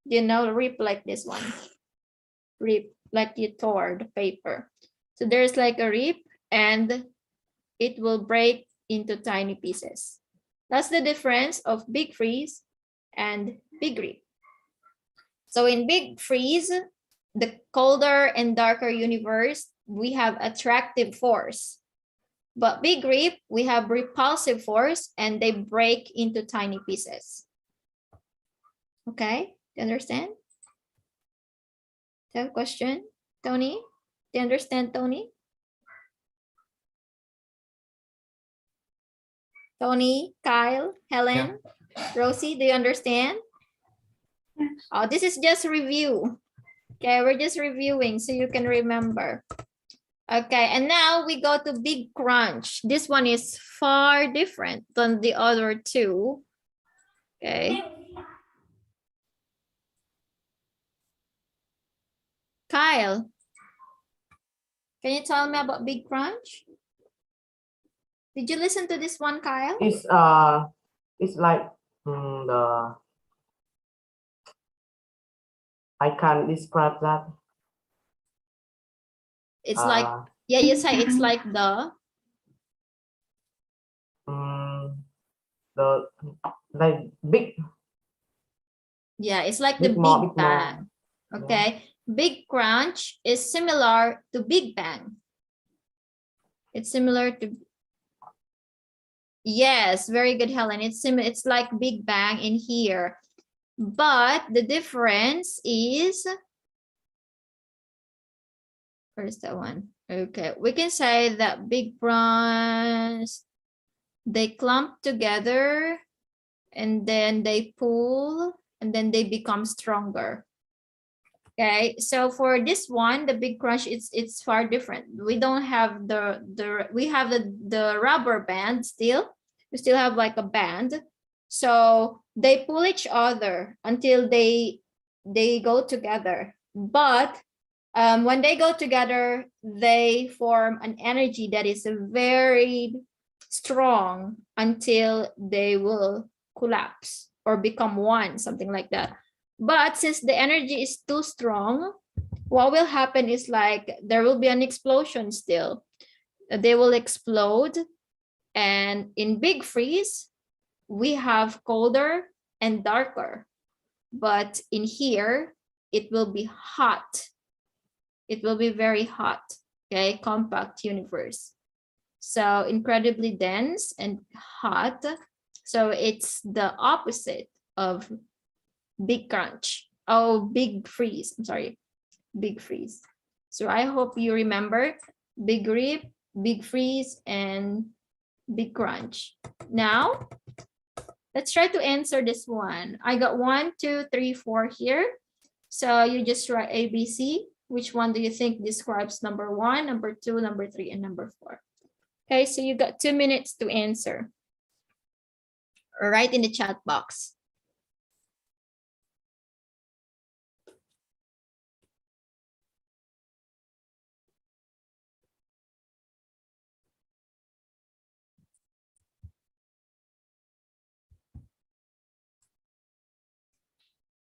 You know, rip like this one. Rip, like you tore the paper. So there's like a rip and it will break into tiny pieces. That's the difference of big freeze and big rip. So in big freeze, the colder and darker universe, we have attractive force. But big rip, we have repulsive force and they break into tiny pieces. Okay, do you understand? Do you have a question, Tony? Do you understand, Tony? Tony, Kyle, Helen, Rosie, do you understand? Yes. Oh, this is just review. Okay, we're just reviewing so you can remember. Okay, and now we go to big crunch. This one is far different than the other two. Okay. Kyle, can you tell me about big crunch? Did you listen to this one, Kyle? It's like the I can't describe that. It's like, yeah, you say it's like the like big. Yeah, it's like Big the more, Big big more. Bang. Okay, Big Crunch is similar to Big Bang. It's similar to, yes, very good, Helen. It's like Big Bang in here, but the difference is, where's that one? Okay, we can say that Big Crunch, they clump together and then they pull and then they become stronger. Okay, so for this one, the big crunch, it's far different. We don't have we have the rubber band still. We still have like a band. So they pull each other until they go together. But when they go together, they form an energy that is very strong until they will collapse or become one, something like that. But since the energy is too strong, what will happen is like there will be an explosion still. They will explode. And in big freeze, we have colder and darker. But in here, it will be hot. It will be very hot, okay? Compact universe. So incredibly dense and hot. So it's the opposite of big crunch. Oh, big freeze. I'm sorry, big freeze. So I hope you remember big rip, big freeze, and big crunch. Now, let's try to answer this one. I got 1, 2, 3, 4 here. So you just write ABC. Which one do you think describes number 1, number 2, number 3, and number 4? Okay, so you got 2 minutes to answer. Write in the chat box.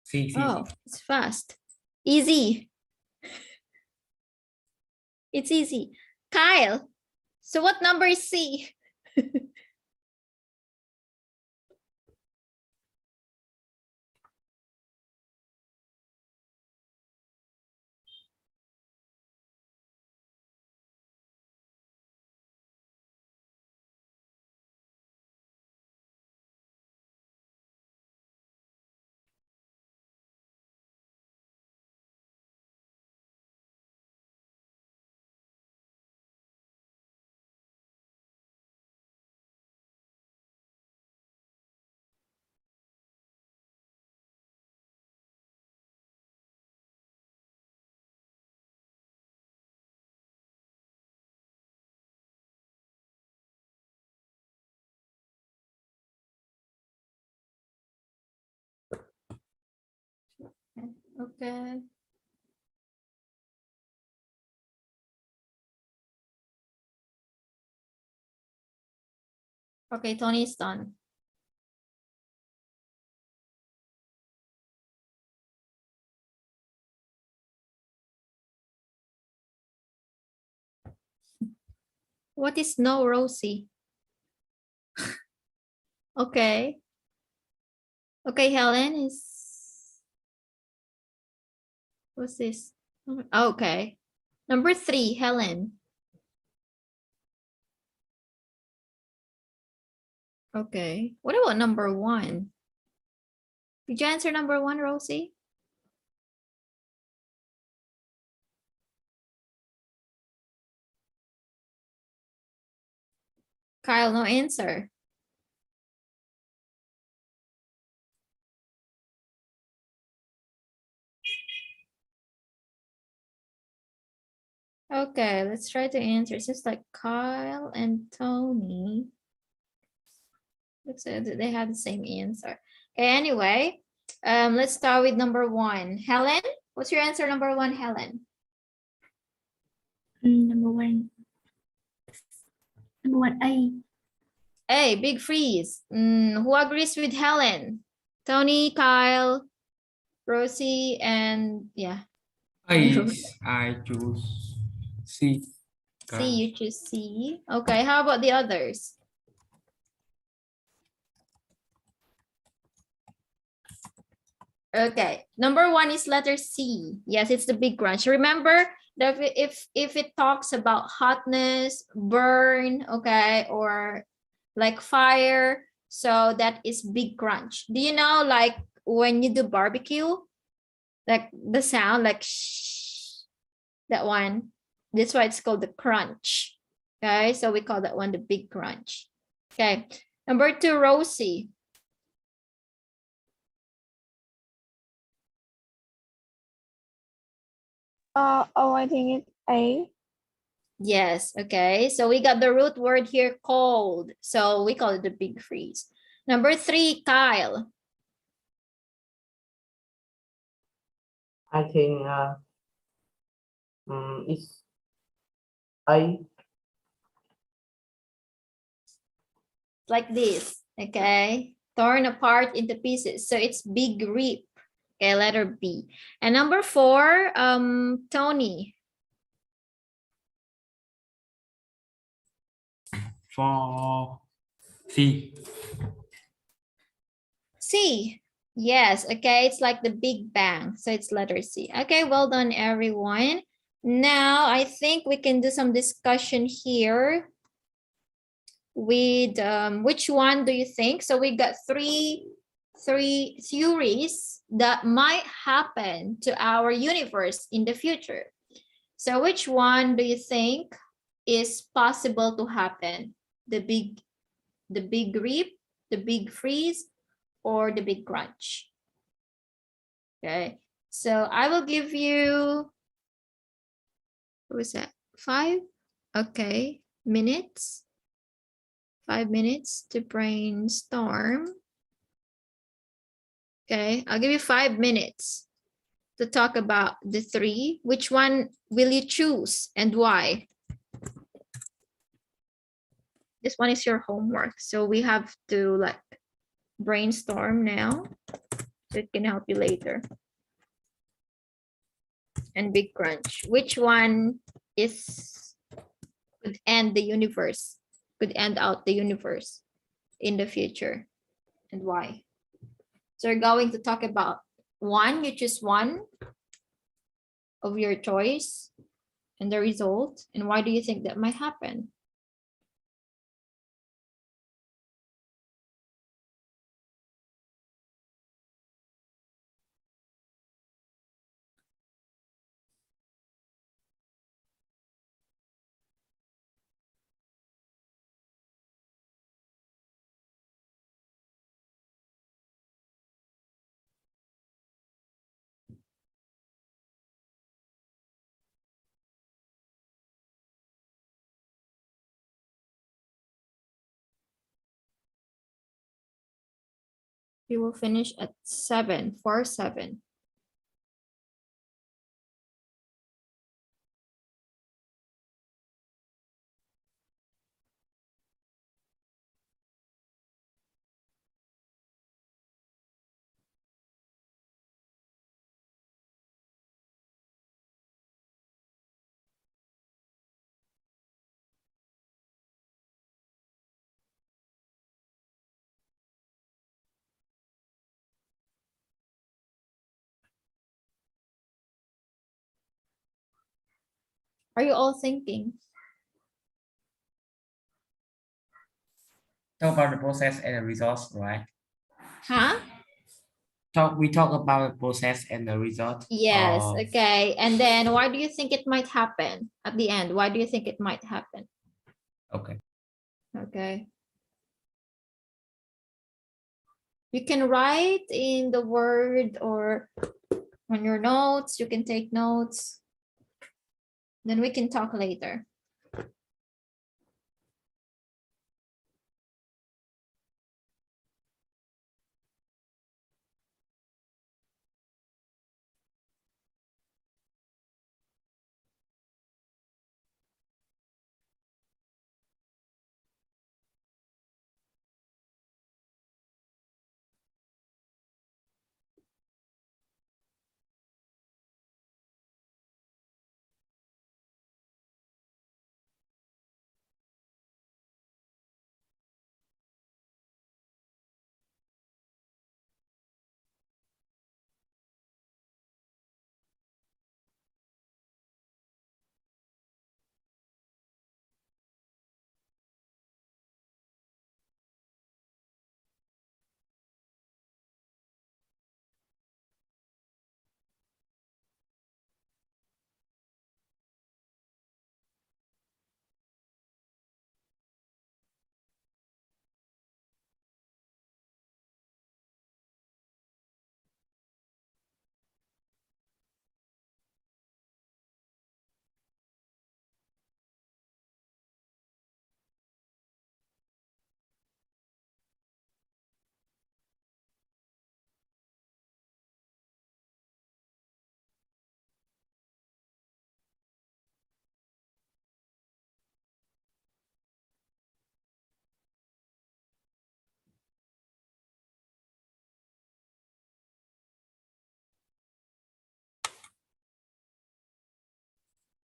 C. Oh, it's fast. Easy. It's easy. Kyle, so what number is C? Okay. Okay, Tony is done. What is no, Rosie? Okay. Okay, Helen is. What's this? Okay. Number 3, Helen. Okay. What about number 1? Did you answer number 1, Rosie? Kyle, no answer. Okay, let's try to answer. It's just like Kyle and Tony. Looks like they have the same answer. Okay, anyway, let's start with number 1. Helen, what's your answer, number 1, Helen? Number one. Number one, A. A, big freeze. Who agrees with Helen? Tony, Kyle, Rosie, and yeah. I choose C. C, you choose C. Okay, how about the others? Okay, number 1 is letter C. Yes, it's the big crunch. Remember that if it talks about hotness, burn, okay, or like fire, so that is big crunch. Do you know, like when you do barbecue, like the sound, like shh, that one? That's why it's called the crunch. Okay, so we call that one the big crunch. Okay, number 2, Rosie. I think it's A. Yes, okay. So we got the root word here, cold. So we call it the big freeze. Number 3, Kyle. I think it's A. Like this, okay? Torn apart into pieces. So it's big rip. Okay, letter B. And number 4, Tony. For C. C. Yes, okay. It's like the big bang. So it's letter C. Okay, well done, everyone. Now, I think we can do some discussion here with which one do you think? So we got three theories that might happen to our universe in the future. So which one do you think is possible to happen? The big rip, the big freeze, or the big crunch? Okay, so I will give you, what was that, 5? Okay, minutes. 5 minutes to brainstorm. Okay, I'll give you 5 minutes to talk about the 3. Which one will you choose and why? This one is your homework. So we have to like brainstorm now so it can help you later. And big crunch. Which one could end the universe, could end out the universe in the future, and why? So we're going to talk about one. You choose one of your choice and the result, and why do you think that might happen? We will finish at 7, 4, 7. Are you all thinking? Talk about the process and the results, right? Huh? We talk about the process and the result. Yes, okay. And then why do you think it might happen at the end? Why do you think it might happen? Okay. Okay. You can write in the word or on your notes. You can take notes. Then we can talk later.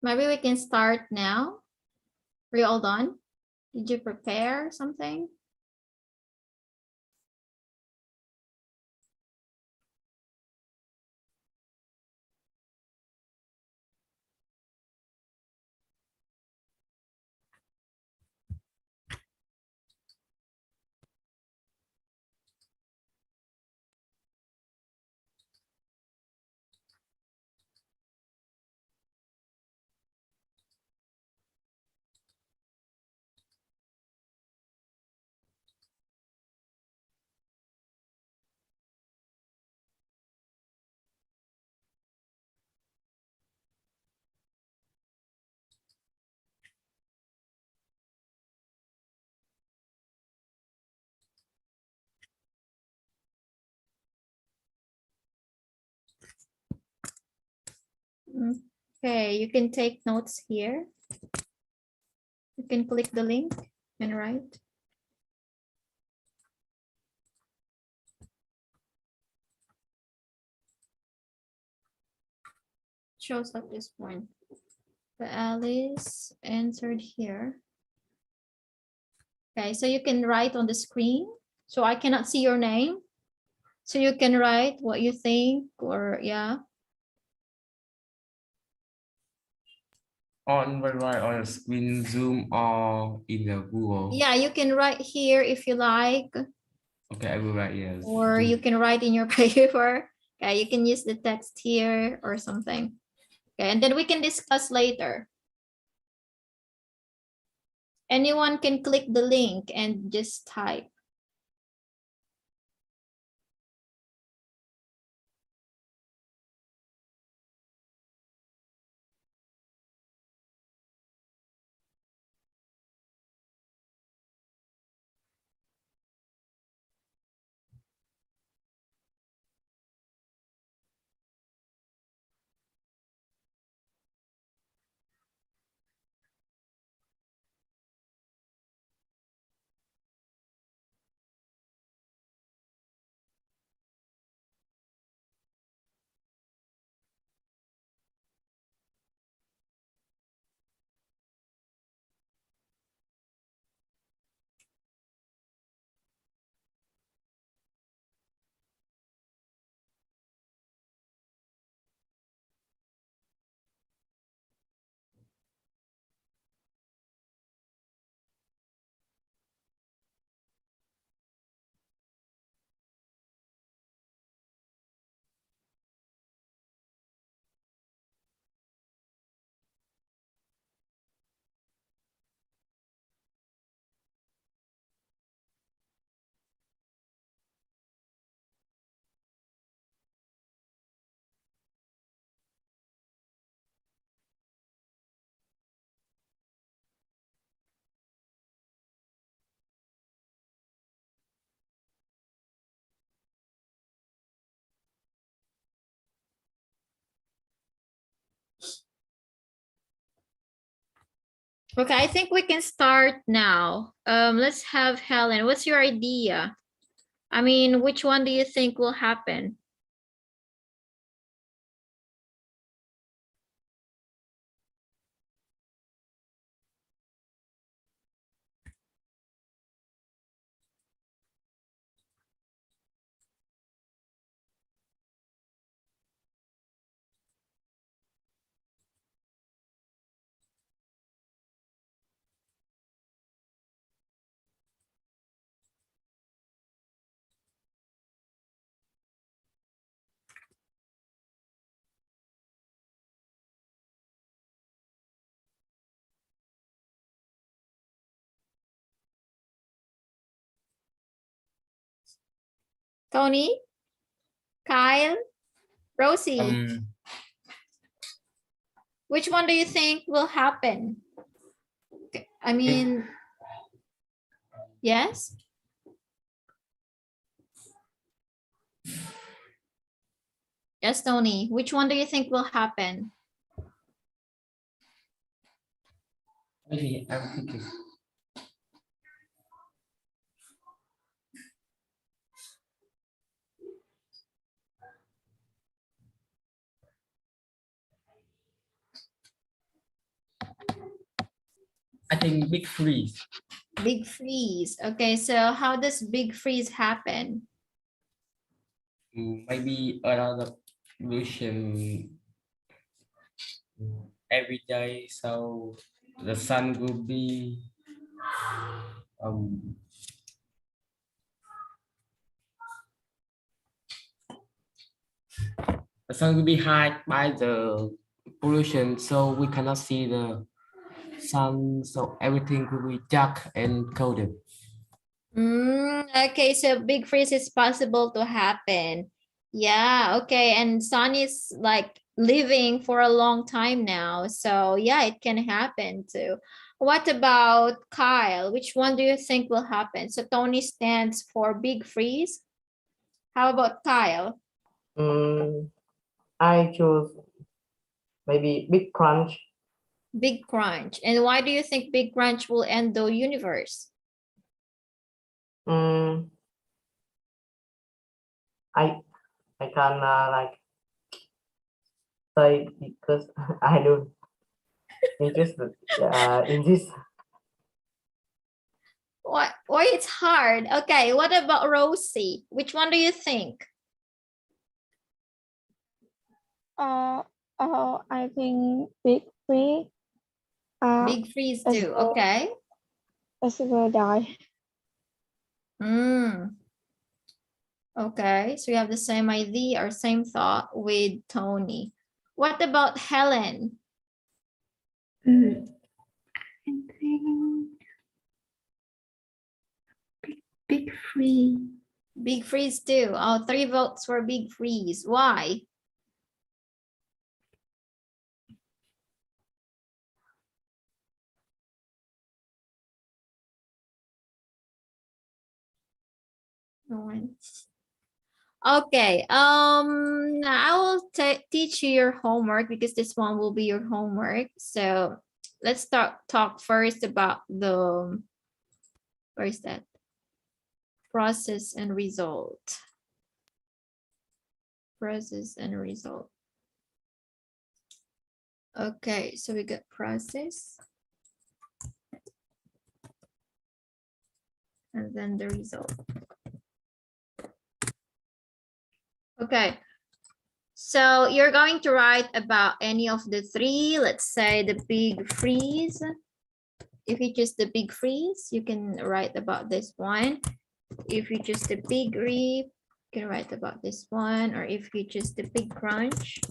Maybe we can start now. Are you all done? Did you prepare something? Okay, you can take notes here. You can click the link and write. Shows up this one. But Alice answered here. Okay, so you can write on the screen. So I cannot see your name. So you can write what you think or yeah. On the screen, Zoom, or in the Google. Yeah, you can write here if you like. Okay, I will write yes. Or you can write in your paper. Okay, you can use the text here or something. Okay, and then we can discuss later. Anyone can click the link and just type. Okay, I think we can start now. Let's have Helen. What's your idea? I mean, which one do you think will happen? Tony, Kyle, Rosie, which one do you think will happen? Okay, I mean, yes? Yes, Tony, which one do you think will happen? Maybe I'm thinking. I think big freeze. Big freeze. Okay, so how does big freeze happen? Maybe a lot of pollution every day, so the sun will be um the sun will be hide by the pollution, so we cannot see the sun, so everything will be dark and cold. Okay, so big freeze is possible to happen. Yeah, okay. And sun is like living for a long time now. So yeah, it can happen too. What about Kyle? Which one do you think will happen? So Tony stands for big freeze. How about Kyle? I choose maybe big crunch. Big crunch. And why do you think big crunch will end the universe? Mm, I can like say because I don't interested in this. Why it's hard? Okay, what about Rosie? Which one do you think? I think big three. Big freeze Let's too. go. Okay. Let's go die. Okay, so we have the same idea or same thought with Tony. What about Helen? I think big free. Big freeze too. Oh, 3 votes for big freeze. Why? No one. Okay. I will teach you your homework because this one will be your homework. So let's talk first about the, where is that? Process and result. Process and result. Okay, so we got process. And then the result. Okay, so you're going to write about any of the 3. Let's say the big freeze. If you choose the big freeze, you can write about this one. If you choose the big rip, you can write about this one. Or if you choose the big crunch,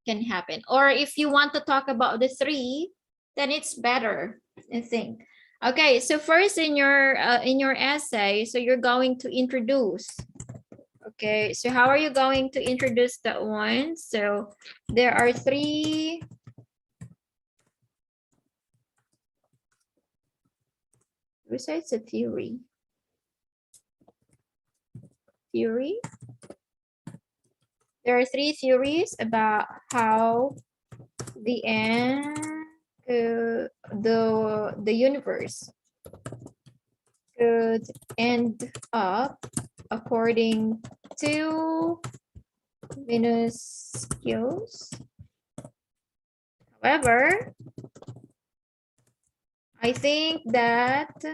can happen. Or if you want to talk about the 3, then it's better, I think. Okay, so first in your essay, so you're going to introduce. Okay, so how are you going to introduce that one? So there are 3. Besides the theory. There are 3 theories about how the end the universe could end up according to Venus skills. However, I think that,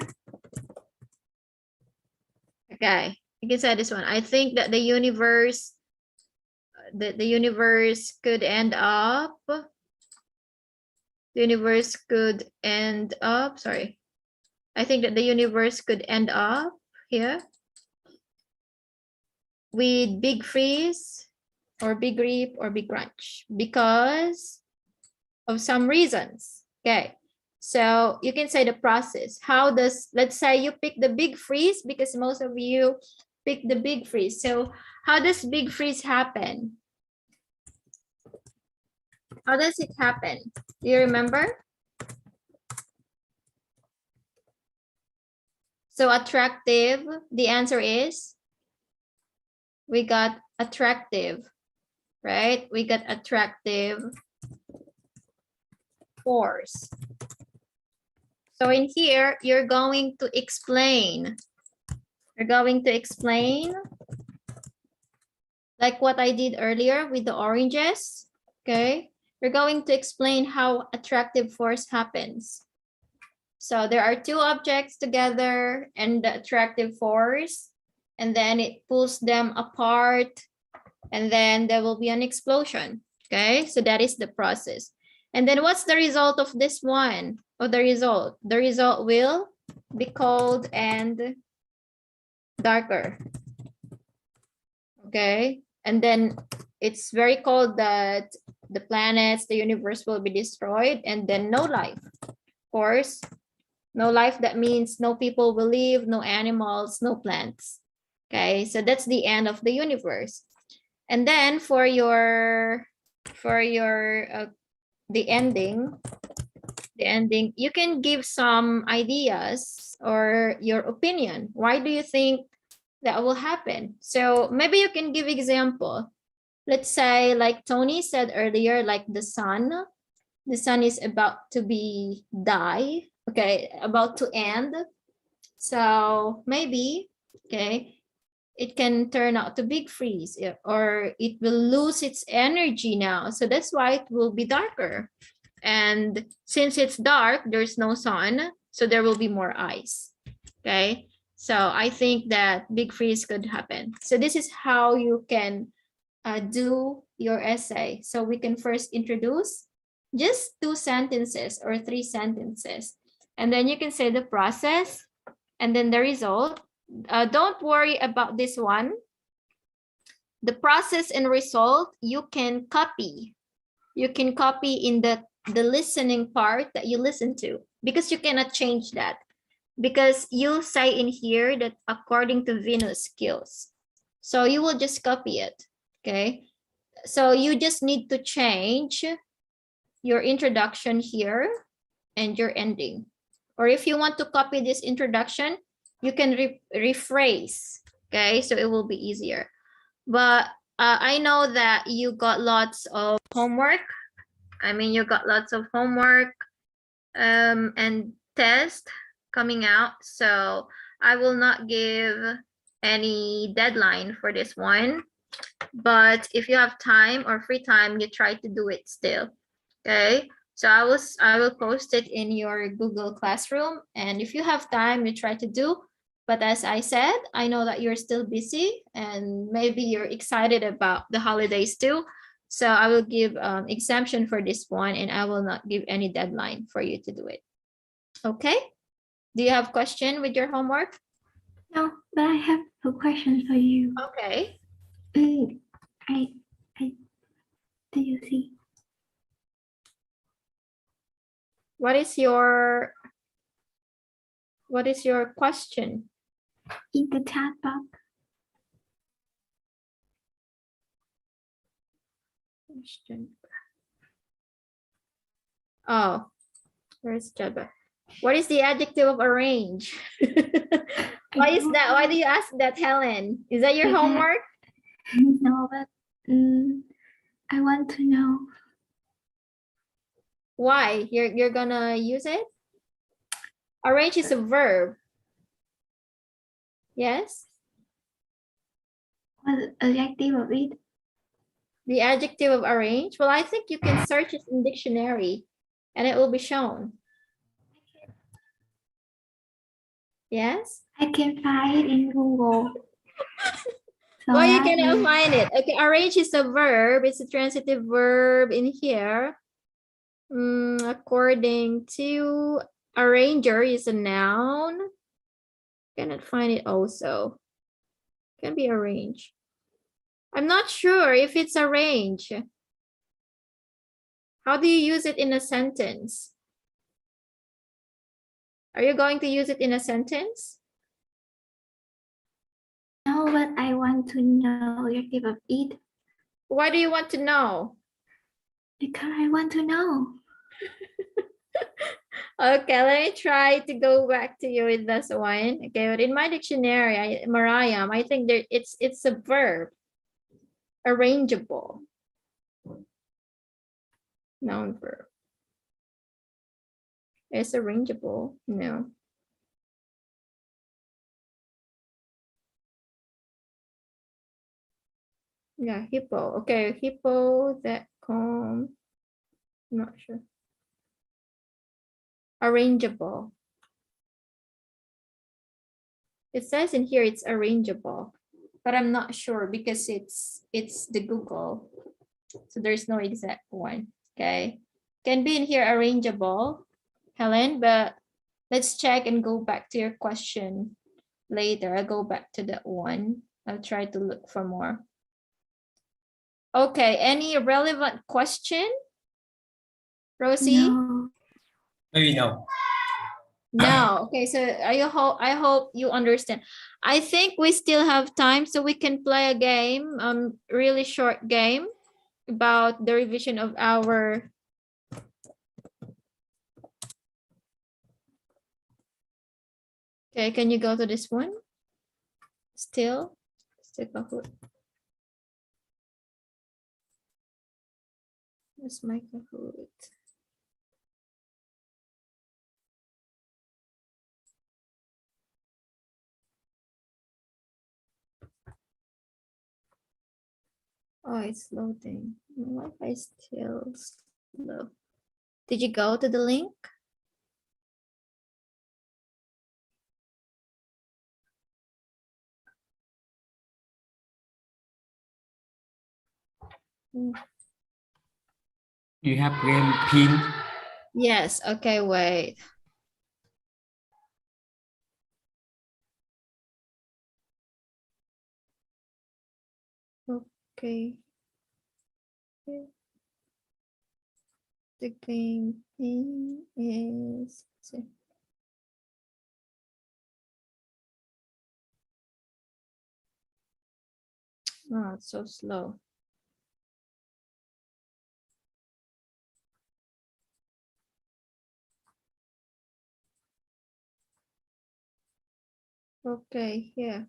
okay, you can say this one. I think that the universe could end up, sorry. I think that the universe could end up here with big freeze or big rip or big crunch because of some reasons. Okay, so you can say the process. How does, let's say you pick the big freeze because most of you pick the big freeze. So how does big freeze happen? How does it happen? Do you remember? So attractive, the answer is, we got attractive, right? We got attractive force. So in here, you're going to explain. You're going to explain like what I did earlier with the oranges, okay? You're going to explain how attractive force happens. So there are two objects together and the attractive force, and then it pulls them apart, and then there will be an explosion, okay? So that is the process. And then what's the result of this one? Or the result? The result will be cold and darker, okay? And then it's very cold that the planets, the universe will be destroyed, and then no life. Of course, no life, that means no people will live, no animals, no plants. Okay, so that's the end of the universe. And then for your the ending, you can give some ideas or your opinion. Why do you think that will happen? So maybe you can give example. Let's say, like Tony said earlier, like the sun is about to die, okay, about to end. So maybe, okay, it can turn out to big freeze, or it will lose its energy now. So that's why it will be darker. And since it's dark, there's no sun, so there will be more ice, okay? So I think that big freeze could happen. So this is how you can do your essay. So we can first introduce just 2 sentences or 3 sentences, and then you can say the process and then the result. Don't worry about this one. The process and result you can copy. You can copy in the listening part that you listen to, because you cannot change that, because you say in here that according to Venus skills. So you will just copy it, okay? So you just need to change your introduction here and your ending. Or if you want to copy this introduction, you can rephrase, okay? So it will be easier. But I know that you got lots of homework. I mean, you got lots of homework and test coming out. So I will not give any deadline for this one. But if you have time or free time, you try to do it still, okay? So I will post it in your Google Classroom, and if you have time, you try to do. But as I said, I know that you're still busy and maybe you're excited about the holidays too. So I will give exemption for this one, and I will not give any deadline for you to do it. Okay? Do you have question with your homework? No, but I have a question for you. Okay. Do you see? What is your question? In the chat box. Question. Oh, where's Jabba? What is the adjective of arrange? Why is that? Why do you ask that, Helen? Is that your homework? No, but I want to know Why? You're gonna use it? Arrange is a verb. Yes? What's the adjective of it? The adjective of arrange? Well, I think you can search it in dictionary and it will be shown. Yes? I can find it in Google. So Why you that cannot is- find it? Okay, arrange is a verb. It's a transitive verb in here. According to arranger is a noun. Cannot find it also. Can be arranged. I'm not sure if it's arrange. How do you use it in a sentence? Are you going to use it in a sentence? No, but I want to know the adjective of it Why do you want to know? because I want to know. Okay, let me try to go back to you with this one. Okay, but in my dictionary, Mariam, I think there it's a verb. Arrangeable. Noun verb. It's arrangeable. No. Yeah, hippo. Okay, hippo that calm. Not sure. Arrangeable. It says in here it's arrangeable, but I'm not sure because it's the Google. So there's no exact one. Okay. Can be in here arrangeable, Helen, but let's check and go back to your question later. I'll go back to that one. I'll try to look for more. Okay, any relevant question? Rosie? No. Maybe no. No. Okay, so I hope you understand. I think we still have time, so we can play a game, really short game about the revision of our Okay, can you go to this one? Still Kahoot. Where's my Kahoot? Oh, it's loading. My Wi-Fi is still slow. Did you go to the link? You have game pin. Yes. Okay, wait. Okay. The game pin is oh, it's so slow. Okay, here.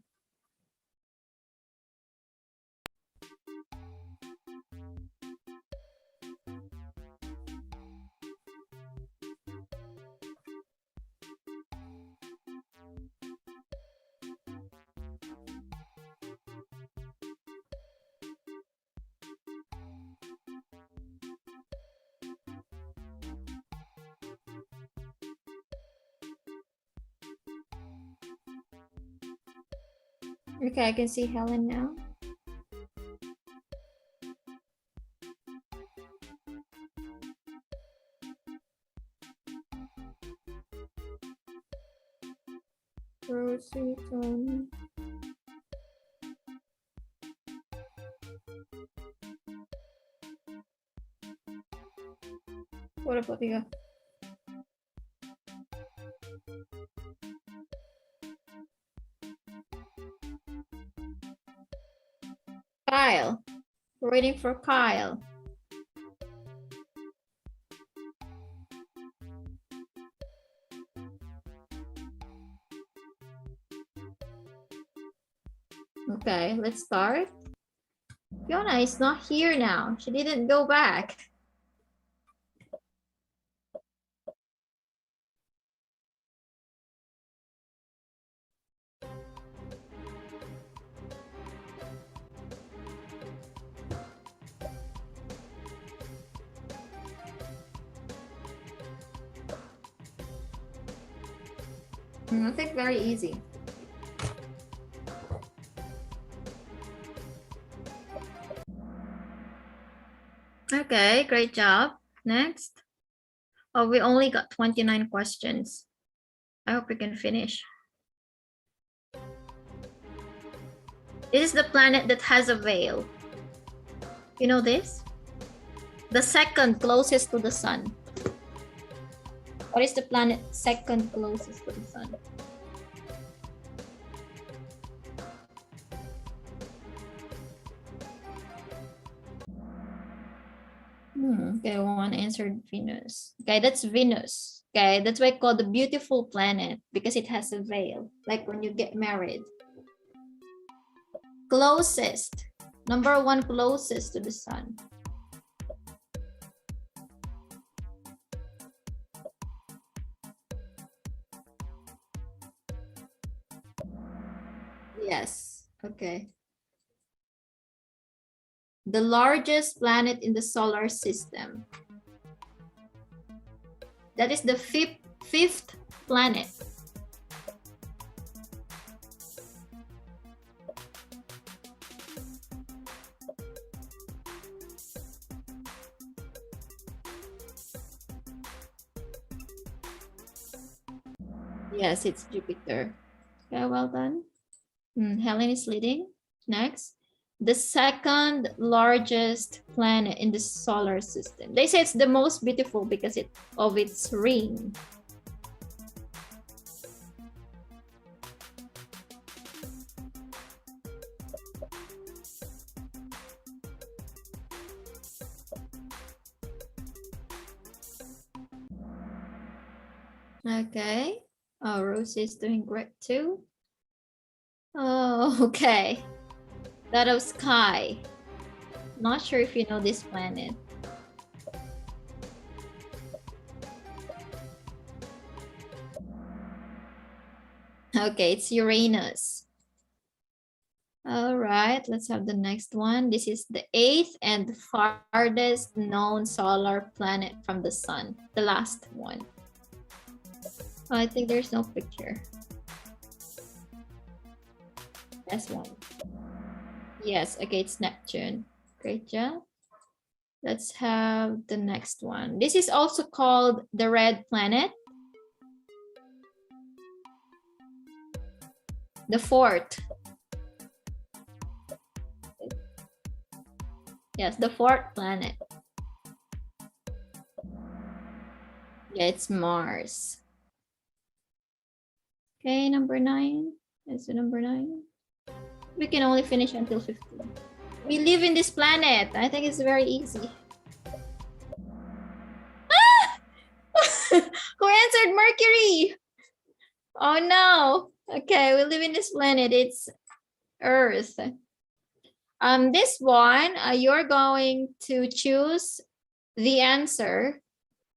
Okay, I can see Helen now. Rosie, Tony. What about you? Kyle. We're waiting for Kyle. Okay, let's start. Fiona is not here now. She didn't go back. I think very easy. Okay, great job. Next. Oh, we only got 29 questions. I hope we can finish. This is the planet that has a veil. You know this? The second closest to the sun. What is the planet second closest to the sun? Okay, one answered Venus. Okay, that's Venus. Okay, that's why it's called the beautiful planet, because it has a veil, like when you get married. Closest, number one closest to the sun. Yes, okay. The largest planet in the solar system. That is the fifth planet. Yes, it's Jupiter. Okay, well done. Helen is leading. Next. The second largest planet in the solar system. They say it's the most beautiful because of its ring. Okay. Oh, Rosie is doing great too. Oh, okay. That of Sky. Not sure if you know this planet. Okay, it's Uranus. All right, let's have the next one. This is the 8th and farthest known solar planet from the sun. The last one. Oh, I think there's no picture. That's one. Yes, okay, it's Neptune. Great job. Let's have the next one. This is also called the red planet. The 4th. Yes, the 4th planet. Yeah, it's Mars. Okay, number 9. That's the number 9. We can only finish until 15. We live in this planet. I think it's very easy. Ah! Who answered Mercury? Oh no. Okay, we live in this planet. It's Earth. This one, you're going to choose the answer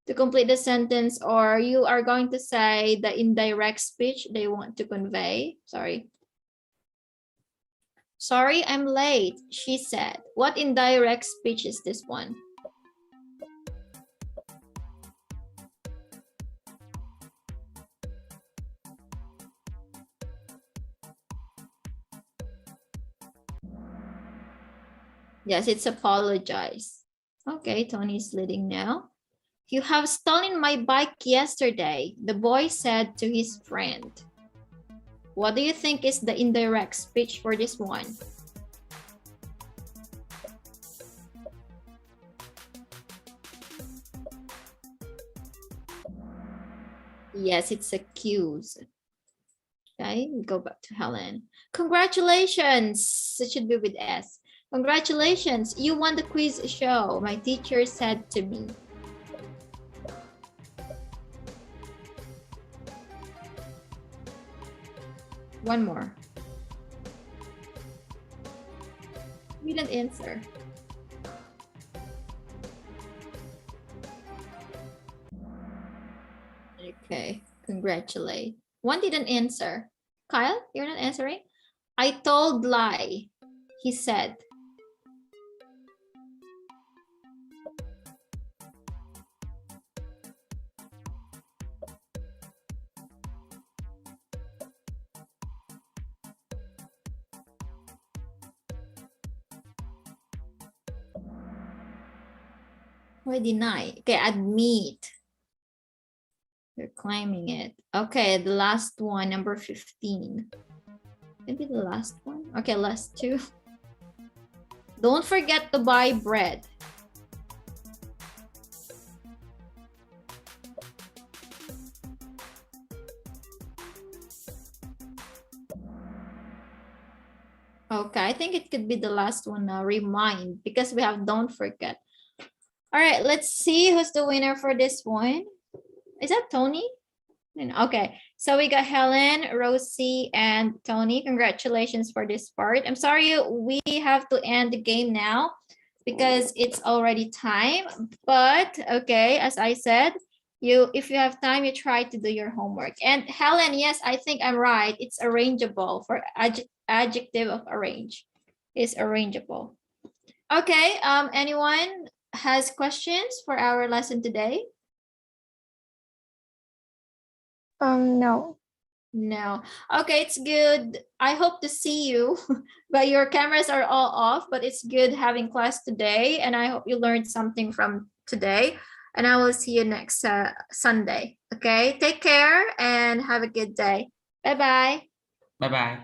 to complete the sentence, or you are going to say the indirect speech they want to convey. Sorry, I'm late, she said. What indirect speech is this one? Yes, it's apologize. Okay, Tony's leading now. You have stolen my bike yesterday, the boy said to his friend. What do you think is the indirect speech for this one? Yes, it's accuse. Okay, we go back to Helen. Congratulations. It should be with S. Congratulations, you won the quiz show, my teacher said to me. One more. We didn't answer. Okay, congratulate. One didn't answer. Kyle, you're not answering? I told lie, he said. Why deny? Okay, admit. You're claiming it. Okay, the last one, number 15. Maybe the last one. Okay, last two. Don't forget to buy bread. Okay, I think it could be the last one now. Remind, because we have don't forget. All right, let's see who's the winner for this one. Is that Tony? Okay, so we got Helen, Rosie, and Tony. Congratulations for this part. I'm sorry, we have to end the game now because it's already time. But okay, as I said, if you have time, you try to do your homework. And Helen, yes, I think I'm right. It's arrangeable for adjective of arrange. Is arrangeable. Okay, anyone has questions for our lesson today? No. No. Okay, it's good. I hope to see you, but your cameras are all off, but it's good having class today. And I hope you learned something from today. And I will see you next Sunday. Okay, take care and have a good day. Bye-bye. Bye bye.